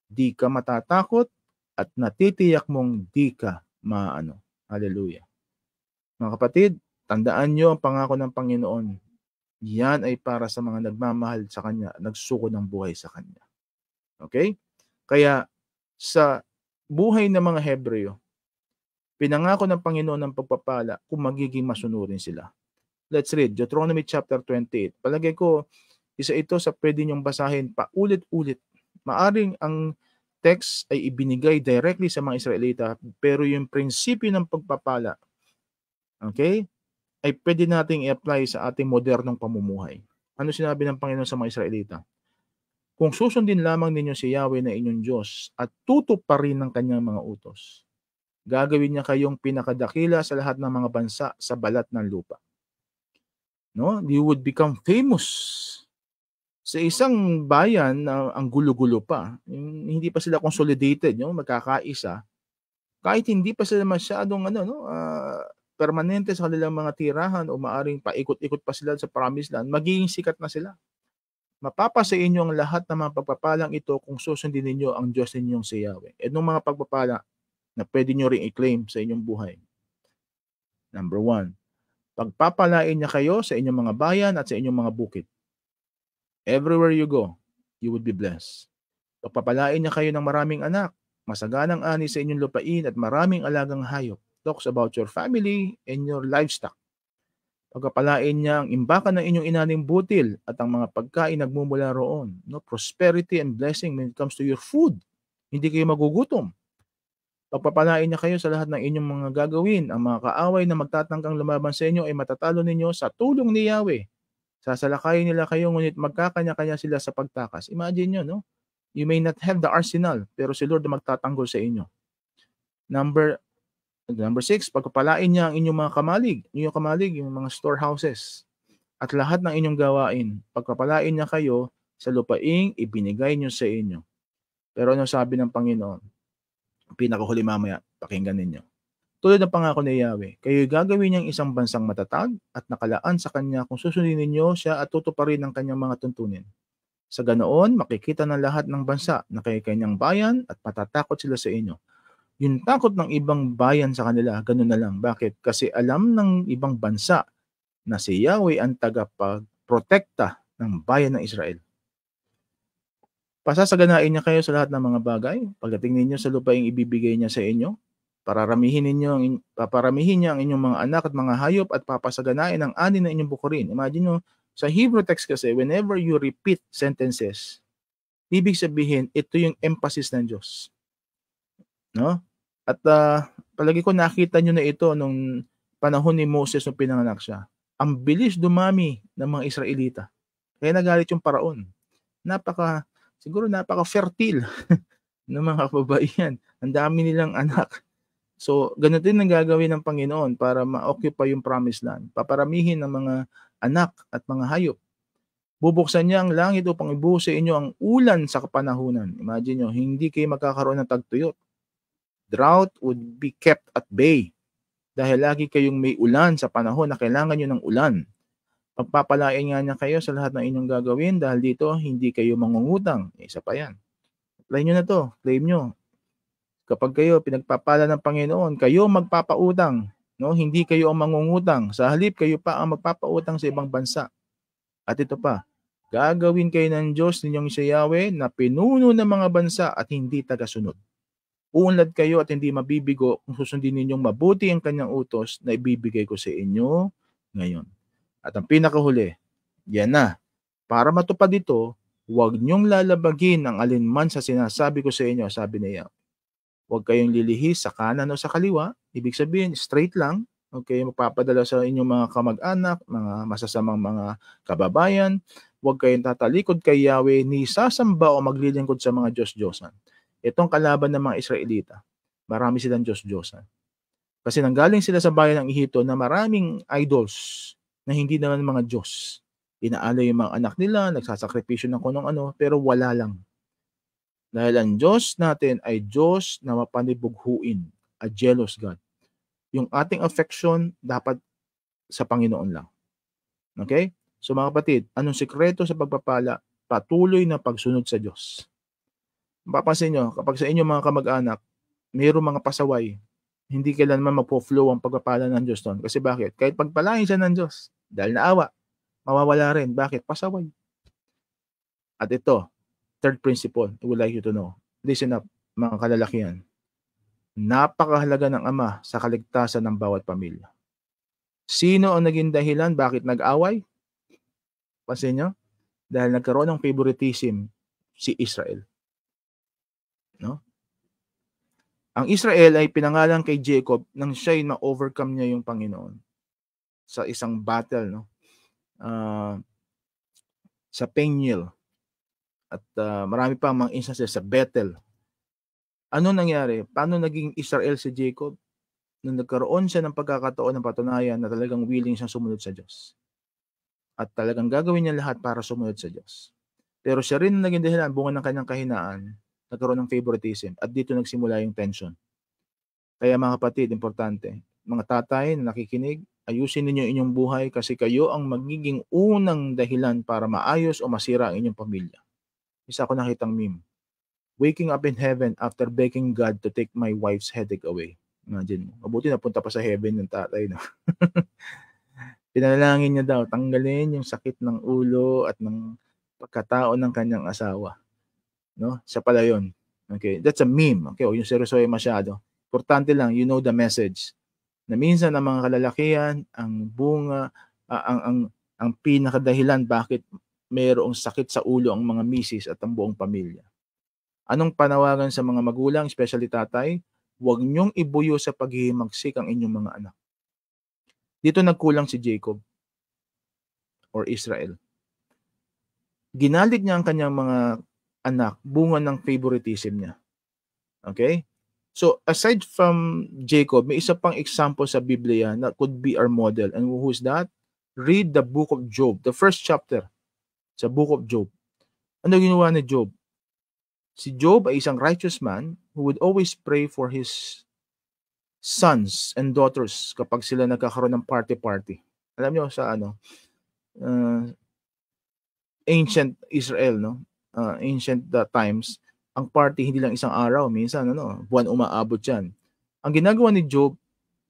A: di ka matatakot at natitiyak mong di ka maano. Hallelujah. Mga kapatid, tandaan nyo ang pangako ng Panginoon. Yan ay para sa mga nagmamahal sa Kanya, nagsuko ng buhay sa Kanya. Okay? Kaya sa buhay ng mga Hebreo, pinangako ng Panginoon ng pagpapala kung magiging masunurin sila. Let's read Deuteronomy chapter 28. Palagay ko, isa ito sa pwede niyong basahin paulit-ulit. Maaring ang text ay ibinigay directly sa mga Israelita, pero yung prinsipyo ng pagpapala, okay, ay pwede nating i-apply sa ating modernong pamumuhay. Ano sinabi ng Panginoon sa mga Israelita? Kung susundin lamang ninyo si Yahweh na inyong Diyos at tutuparin ng kanyang mga utos, gagawin niya kayong pinakadakila sa lahat ng mga bansa sa balat ng lupa. No? You would become famous. Sa isang bayan na ang gulo-gulo pa, hindi pa sila consolidated, no? Magkakaisa, kahit hindi pa sila masyadong permanente sa kanilang mga tirahan o maaring paikot-ikot pa sila sa promised land, magiging sikat na sila. Mapapasa inyo ang lahat ng mga pagpapalang ito kung susundin ninyo ang Diyos ninyong si Yahweh. E nung mga pagpapala na pwede nyo rin i-claim sa inyong buhay. Number 1, pagpapalain niya kayo sa inyong mga bayan at sa inyong mga bukid. Everywhere you go, you would be blessed. Pagpapalain niya kayo ng maraming anak, masaganang ani sa inyong lupain at maraming alagang hayop. Talks about your family and your livestock. Pagpapalain niya ang imbakan ng inyong inaning butil at ang mga pagkain nagmumula roon. No? Prosperity and blessing when it comes to your food. Hindi kayo magugutom. Pagpapalain niya kayo sa lahat ng inyong mga gagawin. Ang mga kaaway na magtatangkang lumaban sa inyo ay matatalo ninyo sa tulong ni Yahweh. Sasalakayin nila kayo ngunit magkakanya-kanya sila sa pagtakas. Imagine nyo, no? You may not have the arsenal, pero si Lord magtatanggol sa inyo. Number 6, pagpapalain niya ang inyong mga kamalig, yung mga storehouses, at lahat ng inyong gawain. Pagpapalain niya kayo sa lupaing ibinigay niyo sa inyo. Pero ano sabi ng Panginoon? Pinakahuli mamaya, pakinggan ninyo. Tulad ng pangako ni Yahweh, kayo gagawin niyang isang bansang matatag at nakalaan sa Kanya kung susundin ninyo siya at tutuparin ang Kanyang mga tuntunin. Sa ganoon, makikita ng lahat ng bansa na kayo kanyang bayan at matatakot sila sa inyo. Yung takot ng ibang bayan sa kanila, ganun na lang. Bakit? Kasi alam ng ibang bansa na si Yahweh ang tagapagprotekta ng bayan ng Israel. Pasasaganain niya kayo sa lahat ng mga bagay. Pagdating ninyo sa lupaing ibibigay niya sa inyo, paparamihin niya ang inyong mga anak at mga hayop at papasaganain ang ani ng inyong bukurin. Imagine nyo, sa Hebrew text kasi, whenever you repeat sentences, ibig sabihin, ito yung emphasis ng Diyos. No? At palagi ko nakita nyo na ito nung panahon ni Moses nung pinanganak siya. Ang bilis dumami ng mga Israelita. Kaya nagalit yung paraon. Siguro napaka-fertile ng mga kababaihan. Ang dami nilang anak. So, ganun din ang gagawin ng Panginoon para ma-occupy yung promised land. Paparamihin ng mga anak at mga hayop. Bubuksan niya ang langit upang ibuhos sa inyo ang ulan sa kapanahunan. Imagine nyo, hindi kayo magkakaroon ng tagtuyot. Drought would be kept at bay dahil lagi kayong may ulan sa panahon na kailangan nyo ng ulan. Pagpapalain nga niya kayo sa lahat ng inyong gagawin dahil dito hindi kayo mangungutang. Isa pa yan. Apply nyo na to. Claim nyo. Kapag kayo pinagpapala ng Panginoon, kayo magpapautang. No? Hindi kayo ang mangungutang. Sa halip, kayo pa ang magpapautang sa ibang bansa. At ito pa, gagawin kayo ng Diyos ninyong si Yahweh na pinuno ng mga bansa at hindi tagasunod. Uunlad kayo at hindi mabibigo kung susundin ninyong mabuti ang kanyang utos na ibibigay ko sa inyo ngayon. At ang pinakahuli, yan na. Para matupad ito, huwag niyong lalabagin ang alinman sa sinasabi ko sa inyo, sabi niya. Huwag kayong lilihis sa kanan o sa kaliwa. Ibig sabihin, straight lang. Okay, magpapadala sa inyong mga kamag-anak, mga masasamang mga kababayan. Huwag kayong tatalikod kay Yahweh, ni sasamba o maglilingkod sa mga Diyos-Diyosan. Itong kalaban ng mga Israelita, marami silang Diyos-Diyosan. Kasi nanggaling sila sa bayan ng Ehipto na maraming idols na hindi naman mga Diyos. Inaalay yung mga anak nila, nagsasakripisyo ng kung ano, pero wala lang. Dahil ang Diyos natin ay Diyos na mapanibughuin, a jealous God. Yung ating affection dapat sa Panginoon lang. Okay? So mga kapatid, anong sikreto sa pagpapala? Patuloy na pagsunod sa Diyos. Mapapansin nyo, kapag sa inyong mga kamag-anak, mayroong mga pasaway, hindi kailanman magpo-flow ang pagpapala ng Diyos doon. Kasi bakit? Kahit pagpalain siya ng Diyos, dahil naawa, mawawala rin. Bakit? Pasaway. At ito, third principle, I would like you to know. Listen up, mga kalalakihan. Napakahalaga ng Ama sa kaligtasan ng bawat pamilya. Sino ang naging dahilan bakit nag-away? Pansin nyo? Dahil nagkaroon ng favoritism si Israel. No? Ang Israel ay pinangalan kay Jacob nang siya'y ma-overcome niya yung Panginoon sa isang battle, no? Sa Peniel. At marami pa mga instances sa Bethel. Ano nangyari? Paano naging Israel si Jacob? Nung nagkaroon siya ng pagkakataon ng patunayan na talagang willing siyang sumunod sa Diyos. At talagang gagawin niya lahat para sumunod sa Diyos. Pero siya rin naging dahilan, bunga ng kanyang kahinaan, nagkaroon ng favoritism. At dito nagsimula yung tension. Kaya mga kapatid, importante, mga tatay na nakikinig, ayusin ninyo inyong buhay kasi kayo ang magiging unang dahilan para maayos o masira ang inyong pamilya. Isa ko nakitang meme. Waking up in heaven after begging God to take my wife's headache away. Imagine mo. Mabuti napunta pa sa heaven ng tatay. No? Pinalangin niya daw, tanggalin yung sakit ng ulo at ng pagkatao ng kanyang asawa. No? Siya pala yun. Okay, that's a meme. Okay, o yung seryosoy masyado. Importante lang, you know the message. Na minsan ang mga kalalakihan, ang bunga, ang pinakadahilan bakit mayroong sakit sa ulo ang mga misis at ang buong pamilya. Anong panawagan sa mga magulang, especially tatay? Huwag niyong ibuyo sa paghihimagsik ang inyong mga anak. Dito nagkulang si Jacob or Israel. Ginalit niya ang kanyang mga anak, bunga ng favoritism niya. Okay? So, aside from Jacob, may isa pang example sa Biblia na could be our model. And who's that? Read the book of Job, the first chapter sa book of Job. Ano ginawa ni Job? Si Job ay isang righteous man who would always pray for his sons and daughters kapag sila nagkakaroon ng party-party. Alam niyo sa ancient Israel, no? Ancient times, ang party hindi lang isang araw, minsan buwan umaabot yan. Ang ginagawa ni Job,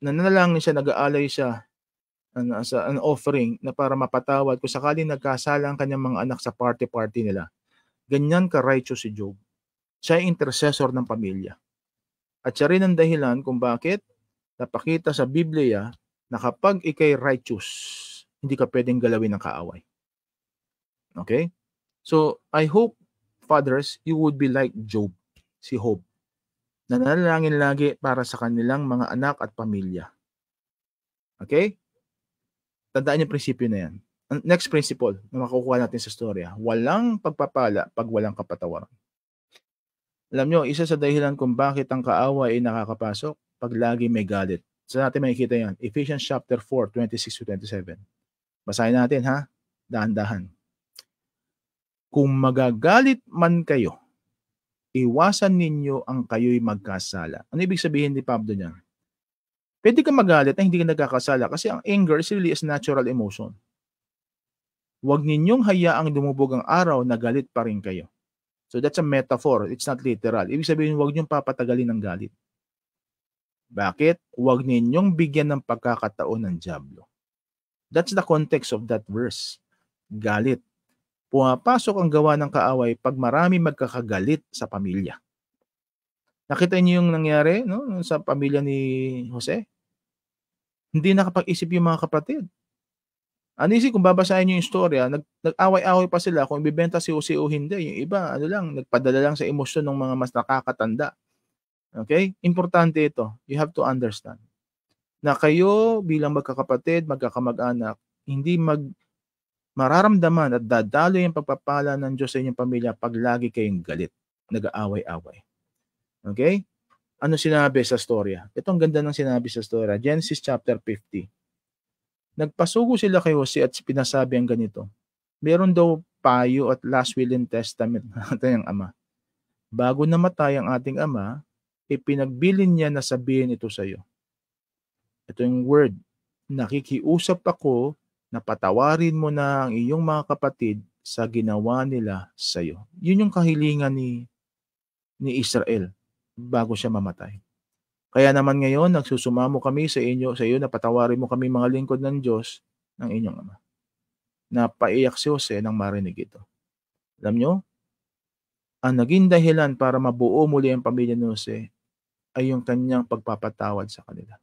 A: nanalangin siya, nag-aalay siya sa an offering na para mapatawad kung sakaling nagkasala ang kanyang mga anak sa party-party nila. Ganyan ka-righteous si Job. Siya ay intercessor ng pamilya. At siya rin ang dahilan kung bakit napakita sa Biblia na kapag ikay righteous, hindi ka pwedeng galawin ng kaaway. Okay? So, I hope, fathers, you would be like Job, si Job. Nanalangin lagi para sa kanilang mga anak at pamilya. Okay? Tandaan yung prinsipyo na yan. Next principle na makukuha natin sa storya, walang pagpapala pag walang kapatawaran. Alam nyo, isa sa dahilan kung bakit ang kaaway ay nakakapasok, pag lagi may galit. Sa natin makikita yan. Ephesians chapter 4, 26-27. Basahin natin ha. Dahan-dahan. Kung magagalit man kayo, iwasan ninyo ang kayo'y magkasala. Ano ibig sabihin ni Pablo niyan? Pwede kang magalit na hindi ka nagkakasala kasi ang anger is really a natural emotion. Huwag ninyong hayaang dumubog ang araw na galit pa rin kayo. So that's a metaphor. It's not literal. Ibig sabihin, huwag niyong papatagalin ng galit. Bakit? Huwag ninyong bigyan ng pagkakataon ng dyablo. That's the context of that verse. Galit. Pumapasok ang gawa ng kaaway pag marami magkakagalit sa pamilya. Nakita niyo yung nangyari sa pamilya ni Jose? Hindi nakapag-isip yung mga kapatid. Isip kung babasahin niyo yung istorya, nag-away-away pa sila kung ibibenta si Jose o hindi. Yung iba, nagpadala lang sa emosyon ng mga mas nakakatanda. Okay? Importante ito. You have to understand na kayo bilang magkakapatid, magkakamag-anak, hindi mararamdaman at dadalo yung pagpapala ng Diyos sa inyong pamilya pag lagi kayong galit, nag-aaway-away. Okay? Ano sinabi sa storya? Ito ang ganda ng sinabi sa storya. Genesis chapter 50. Nagpasugo sila kay Jose at pinasabi ang ganito. Meron daw payo at last will and testament natin ang ama. Bago namatay ang ating ama, ipinagbilin niya na sabihin ito sa iyo. Ito yung word. Nakikiusap ako na patawarin mo na ang iyong mga kapatid sa ginawa nila sa iyo. Yun yung kahilingan ni Israel bago siya mamatay. Kaya naman ngayon, nagsusumamo kami sa iyo na patawarin mo kami mga lingkod ng Diyos ng inyong ama. Napaiyak si Jose nang marinig ito. Alam nyo, ang naging dahilan para mabuo muli ang pamilya ni Jose ay yung kanyang pagpapatawad sa kanila.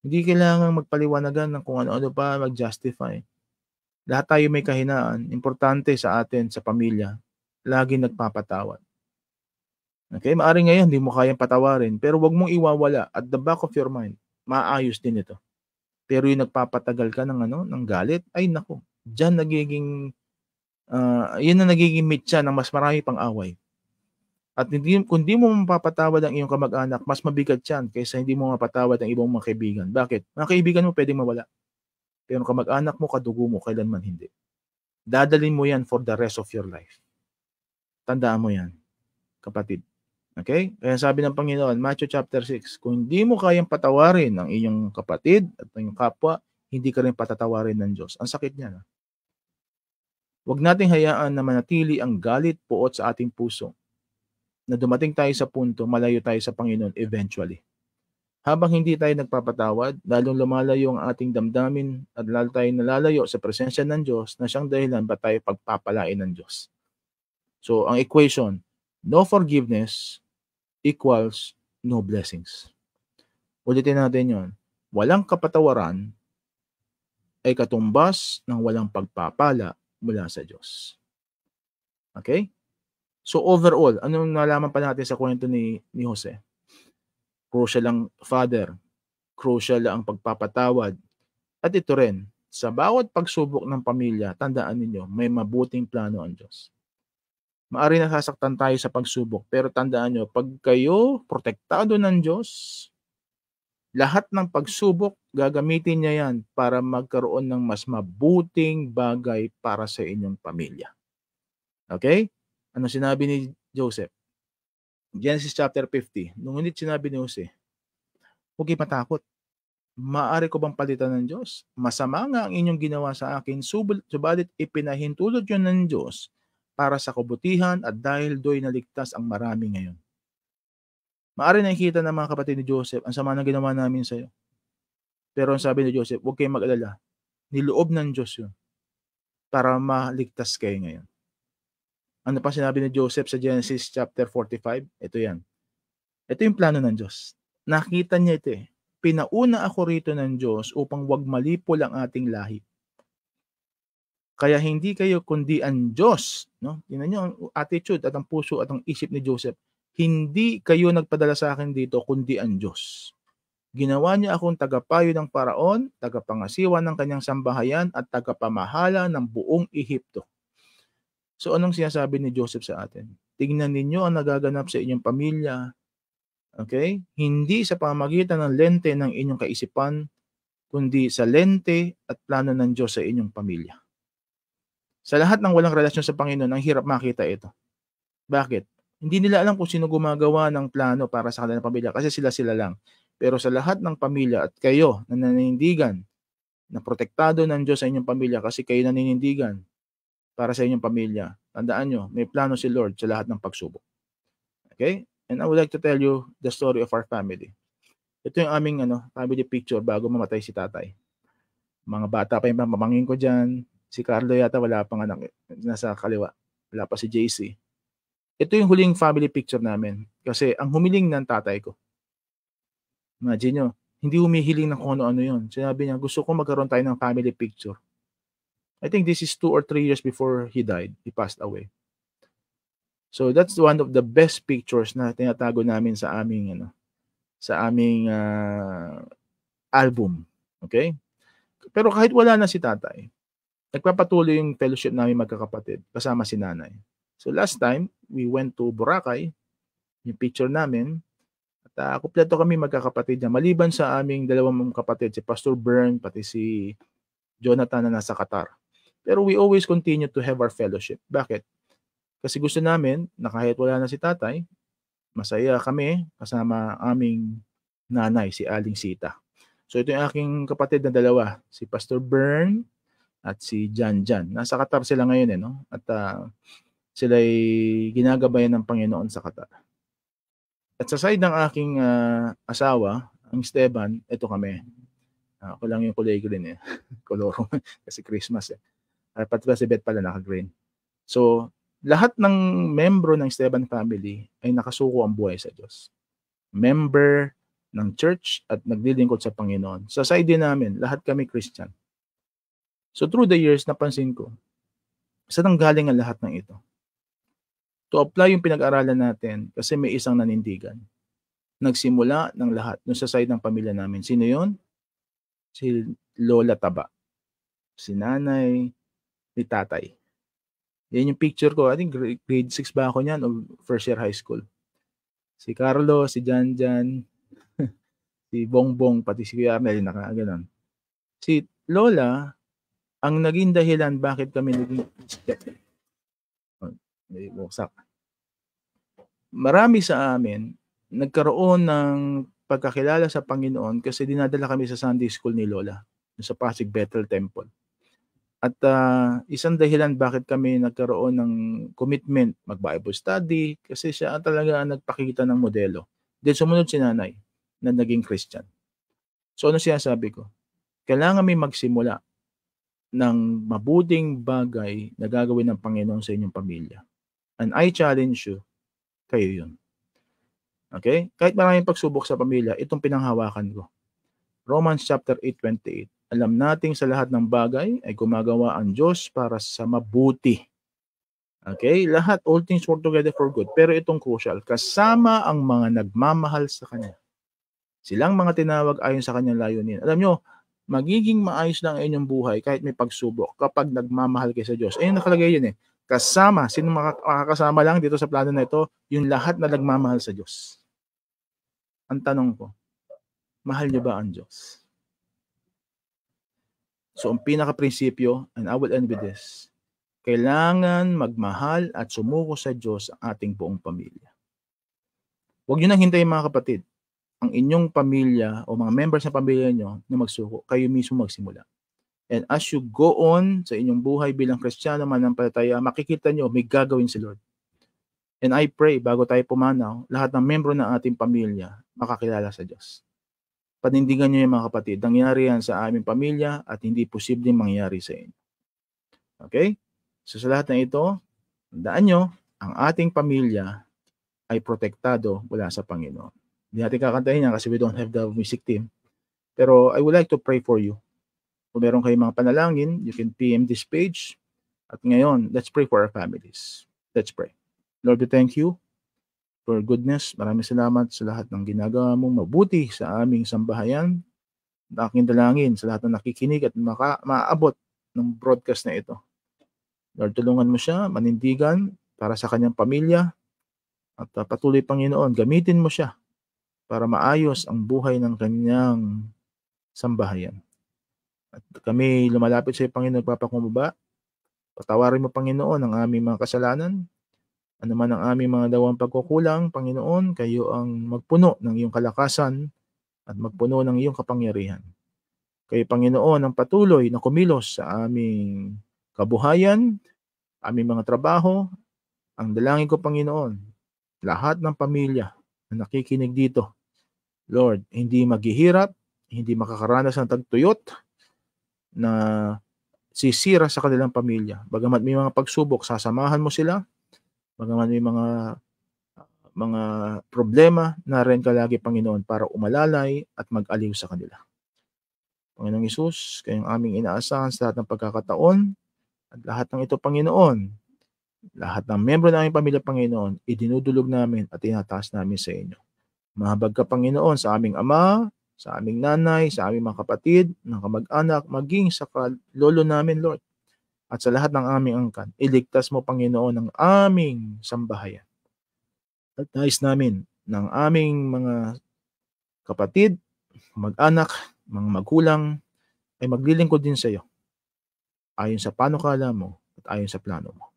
A: Hindi kailangan magpaliwanagan ng kung ano-ano pa, mag-justify. Lahat tayo may kahinaan. Importante sa atin, sa pamilya, lagi nagpapatawad. Okay? Maaring ngayon, hindi mo kayang patawarin, pero wag mong iwawala at the back of your mind, maayos din ito. Pero yung nagpapatagal ka ng galit, ay nako, diyan nagiging, yun na nagiging mitya ng mas marami pang away. At kung di mo mapapatawad ang iyong kamag-anak, mas mabigat yan kaysa hindi mo mapatawad ang ibang mga kaibigan. Bakit? Mga kaibigan mo pwedeng mawala. Pero kamag-anak mo, kadugo mo, kailanman hindi. Dadalhin mo yan for the rest of your life. Tandaan mo yan, kapatid. Okay? Kaya sabi ng Panginoon, Matthew chapter 6, kung hindi mo kayang patawarin ang iyong kapatid at ang iyong kapwa, hindi ka rin patatawarin ng Diyos. Ang sakit niya. Huwag nating hayaan na manatili ang galit puot sa ating puso na dumating tayo sa punto, malayo tayo sa Panginoon eventually. Habang hindi tayo nagpapatawad, lalong lumalayo ang ating damdamin at lalo tayo nalalayo sa presensya ng Diyos na siyang dahilan ba tayo pagpapalain ng Diyos. So, ang equation, no forgiveness equals no blessings. Ulitin natin yon. Walang kapatawaran ay katumbas ng walang pagpapala mula sa Diyos. Okay? So overall, anong nalaman pa natin sa kwento ni Jose? Crucial ang father, crucial ang pagpapatawad. At ito rin, sa bawat pagsubok ng pamilya, tandaan ninyo, may mabuting plano ang Diyos. Maari nasasaktan tayo sa pagsubok, pero tandaan nyo, pag kayo protektado ng Diyos, lahat ng pagsubok, gagamitin niya yan para magkaroon ng mas mabuting bagay para sa inyong pamilya. Okay? Ano sinabi ni Joseph? Genesis chapter 50. Ngunit sinabi ni Jose, huwag kayo matakot. Maaari ko bang palitan ng Diyos? Masama nga ang inyong ginawa sa akin, subalit ipinahintulot yun ng Diyos para sa kabutihan at dahil do'y naligtas ang marami ngayon. Maaari nakikita ng mga kapatid ni Joseph, ang sama ng ginawa namin sa iyo. Pero ang sabi ni Joseph, huwag kayong mag-alala. Niloob ng Diyos yun para maligtas kayo ngayon. Ano pa sinabi ni Joseph sa Genesis chapter 45? Ito yan. Ito yung plano ng Diyos. Nakita niya ito eh. Pinauna ako rito ng Diyos upang wag malipol ang ating lahi. Kaya hindi kayo kundi ang Diyos. No? Tingnan niyo ang attitude at ang puso at ang isip ni Joseph. Hindi kayo nagpadala sa akin dito kundi ang Diyos. Ginawa niya akong tagapayo ng Paraon, tagapangasiwa ng kanyang sambahayan at tagapamahala ng buong Ehipto. So anong sinasabi ni Joseph sa atin? tingnan ninyo ang nagaganap sa inyong pamilya. Okay? Hindi sa pamamagitan ng lente ng inyong kaisipan, kundi sa lente at plano ng Diyos sa inyong pamilya. Sa lahat ng walang relasyon sa Panginoon, ang hirap makita ito. Bakit? Hindi nila alam kung sino gumagawa ng plano para sa kanilang pamilya kasi sila lang. Pero sa lahat ng pamilya at kayo na naninindigan na protektado ng Diyos sa inyong pamilya kasi kayo naninindigan para sa inyong pamilya, tandaan nyo, may plano si Lord sa lahat ng pagsubok. Okay? And I would like to tell you the story of our family. Ito yung aming family picture bago mamatay si tatay. Mga bata pa yung pamangkin ko dyan. Si Carlo yata wala pang anak. Nasa kaliwa. Wala pa si JC. Ito yung huling family picture namin. Kasi ang humiling ng tatay ko. Imagine nyo, hindi humihiling ng kung ano-ano yun. Sinabi niya, gusto ko magkaroon tayo ng family picture. I think this is 2 or 3 years before he died. He passed away. So that's one of the best pictures na tinatago namin sa aming album. Okay? Pero kahit wala na si tatay, nagpapatuloy yung fellowship namin magkakapatid kasama si nanay. So last time, we went to Boracay, yung picture namin, at kumpleto kami magkakapatid na maliban sa aming dalawang kapatid, si Pastor Bern, pati si Jonathan na nasa Qatar. Pero we always continue to have our fellowship. Bakit? Kasi gusto namin na kahit wala na si tatay, masaya kami kasama aming nanay, si Aling Sita. So ito yung aking kapatid na dalawa, si Pastor Bern at si Jan. Nasa Qatar sila ngayon At sila'y ginagabayan ng Panginoon sa Qatar. At sa side ng aking asawa, ang Esteban, ito kami. Ako lang yung kulay green Koloro kasi Christmas Pati ba si Beth pala naka-green. So, lahat ng membro ng Esteban family ay nakasuko ang buhay sa Diyos. Member ng church at naglilingkod sa Panginoon. Sa side din namin, lahat kami Christian. So through the years, napansin ko, saan ang galing ang lahat ng ito? To apply yung pinag-aralan natin kasi may isang nanindigan. Nagsimula ng lahat dun sa side ng pamilya namin. Sino yon? Si Lola Taba. Si nanay, ni tatay. Yan yung picture ko. I think grade 6 ba ako niyan o first year high school. Si Carlo, si Jan, si Bongbong, pati si Kuya Arnel, nakaganon. Si Lola, ang naging dahilan bakit kami naging Christian. Marami sa amin nagkaroon ng pagkakilala sa Panginoon kasi dinadala kami sa Sunday school ni Lola sa Pasig Bethel Temple. At isang dahilan bakit kami nagkaroon ng commitment mag-Bible study kasi siya talaga ang nagpakita ng modelo. Then sumunod si nanay na naging Christian. So ano sinasabi ko? Kailangan may magsimula ng mabuting bagay na gagawin ng Panginoon sa inyong pamilya. And I challenge you, kayo yun. Okay? Kahit maraming pagsubok sa pamilya, itong pinanghawakan ko. Romans chapter 8:28. Alam nating sa lahat ng bagay ay gumagawa ang Diyos para sa mabuti. Okay? Lahat, all things work together for good. Pero itong crucial, kasama ang mga nagmamahal sa Kanya. Silang mga tinawag ayon sa Kanyang layunin. Alam nyo, magiging maayos lang ang inyong buhay kahit may pagsubok kapag nagmamahal kayo sa Diyos. Ayun nakalagay yun Kasama, sino makakasama lang dito sa plano na ito? Yung lahat na nagmamahal sa Diyos. Ang tanong ko, mahal niyo ba ang Diyos? So, ang pinaka-prinsipyo, and I will end with this, kailangan magmahal at sumuko sa Diyos ang ating buong pamilya. Huwag niyo nang hintayin mga kapatid, ang inyong pamilya o mga members ng pamilya niyo na magsuko, kayo mismo magsimula. And as you go on sa inyong buhay bilang Kristiyano manampalataya, makikita niyo may gagawin si Lord. And I pray, bago tayo pumanaw, lahat ng membro ng ating pamilya makakilala sa Diyos. Panindigan niyo yung mga kapatid, nangyari yan sa aming pamilya at hindi posibleng mangyari sa inyo. Okay? So sa lahat ng ito, tandaan nyo, ang ating pamilya ay protektado mula sa Panginoon. Hindi natin kakantahin yan kasi we don't have the music team. Pero I would like to pray for you. Kung meron kayong mga panalangin, you can PM this page. At ngayon, let's pray for our families. Let's pray. Lord, we thank you for goodness. Maraming salamat sa lahat ng ginagawa mong mabuti sa aming sambahayan. Aking dalangin sa lahat ng nakikinig at maaabot ng broadcast na ito. Lord, tulungan mo siya, manindigan para sa kanyang pamilya At patuloy, Panginoon, gamitin mo siya para maayos ang buhay ng kanyang sambahayan. At kami lumalapit sa iyo, Panginoon, nagpapakumbaba. Patawarin mo, Panginoon, ang aming mga kasalanan. Ano man ang aming mga dawang pagkukulang, Panginoon, kayo ang magpuno ng iyong kalakasan at magpuno ng iyong kapangyarihan. Kayo, Panginoon, ang patuloy na kumilos sa aming kabuhayan, aming mga trabaho. Ang dalangin ko, Panginoon, lahat ng pamilya na nakikinig dito, Lord, hindi maghihirap, hindi makakaranas ng tagtuyot na sisira sa kanilang pamilya. Bagamat may mga pagsubok, sasamahan mo sila. Bagamat may mga problema, nariyan ka lagi, Panginoon, para umalalay at mag-aliw sa kanila. Panginoong Hesus, kayong aming inaasahan sa lahat ng pagkakataon at lahat ng ito, Panginoon, lahat ng membro ng aming pamilya, Panginoon, idinudulog namin at tinataas namin sa inyo. Mahabag ka, Panginoon, sa aming ama, sa aming nanay, sa aming mga kapatid, ng kamag-anak, maging sa lolo namin, Lord, at sa lahat ng aming angkan. Iligtas mo, Panginoon, ang aming sambahayan. At nais namin ng aming mga kapatid, mag-anak, mga magulang, ay maglilingkod din sa iyo ayon sa panukala mo at ayon sa plano mo.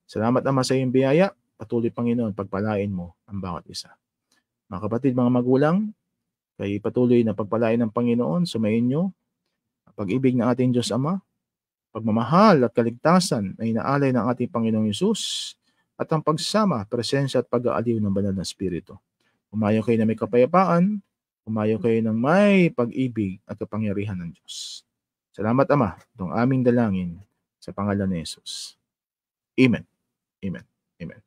A: Salamat, Ama, sa iyong biyaya. Patuloy, Panginoon, pagpalain mo ang bawat isa. Mga kapatid, mga magulang, kayo patuloy na pagpalain ng Panginoon, sumayin nyo ang pag-ibig ng ating Diyos Ama, pagmamahal at kaligtasan na inaalay ng ating Panginoong Hesus, at ang pagsama, presensya at pag-aaliw ng banal na Espiritu. Umayo kayo na may kapayapaan, umayo kayo ng may pag-ibig at kapangyarihan ng Diyos. Salamat, Ama, itong aming dalangin sa pangalan ni Hesus. Amen. Amen. Amen.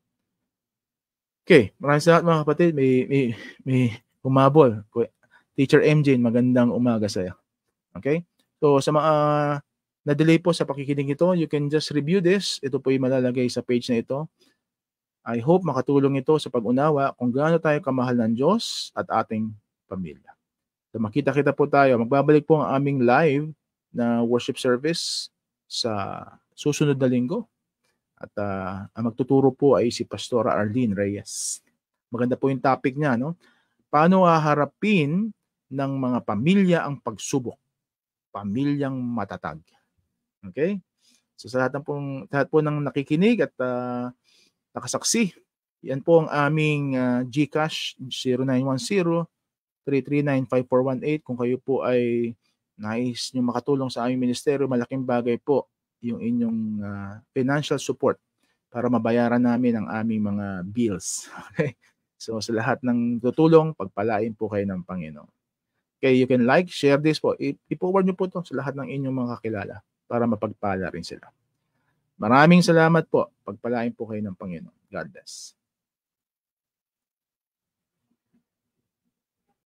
A: Okay, maraming salamat, mga kapatid. May humabol. Teacher MJ, magandang umaga sa iyo. Okay? So sa mga na-delay po sa pakikinig ito, you can just review this. Ito po yung malalagay sa page na ito. I hope makatulong ito sa pag-unawa kung gaano tayo kamahal ng Diyos at ating pamilya. So makita-kita po tayo. Magbabalik po ang aming live na worship service sa susunod na linggo. At ang magtuturo po ay si Pastora Arlene Reyes. Maganda po yung topic niya, no? Paano haharapin ng mga pamilya ang pagsubok? Pamilyang matatag. Okay? So sa lahat po ng nakikinig at nakasaksi, yan po ang aming GCash 0910-339-5418. Kung kayo po ay nais nyo makatulong sa aming ministeryo, malaking bagay po yung inyong financial support para mabayaran namin ang aming mga bills. Okay? So sa lahat ng tutulong, pagpalain po kayo ng Panginoon. Okay, you can like, share this po. I-forward nyo po ito sa lahat ng inyong mga kakilala para mapagpala rin sila. Maraming salamat po. Pagpalain po kayo ng Panginoon. God bless.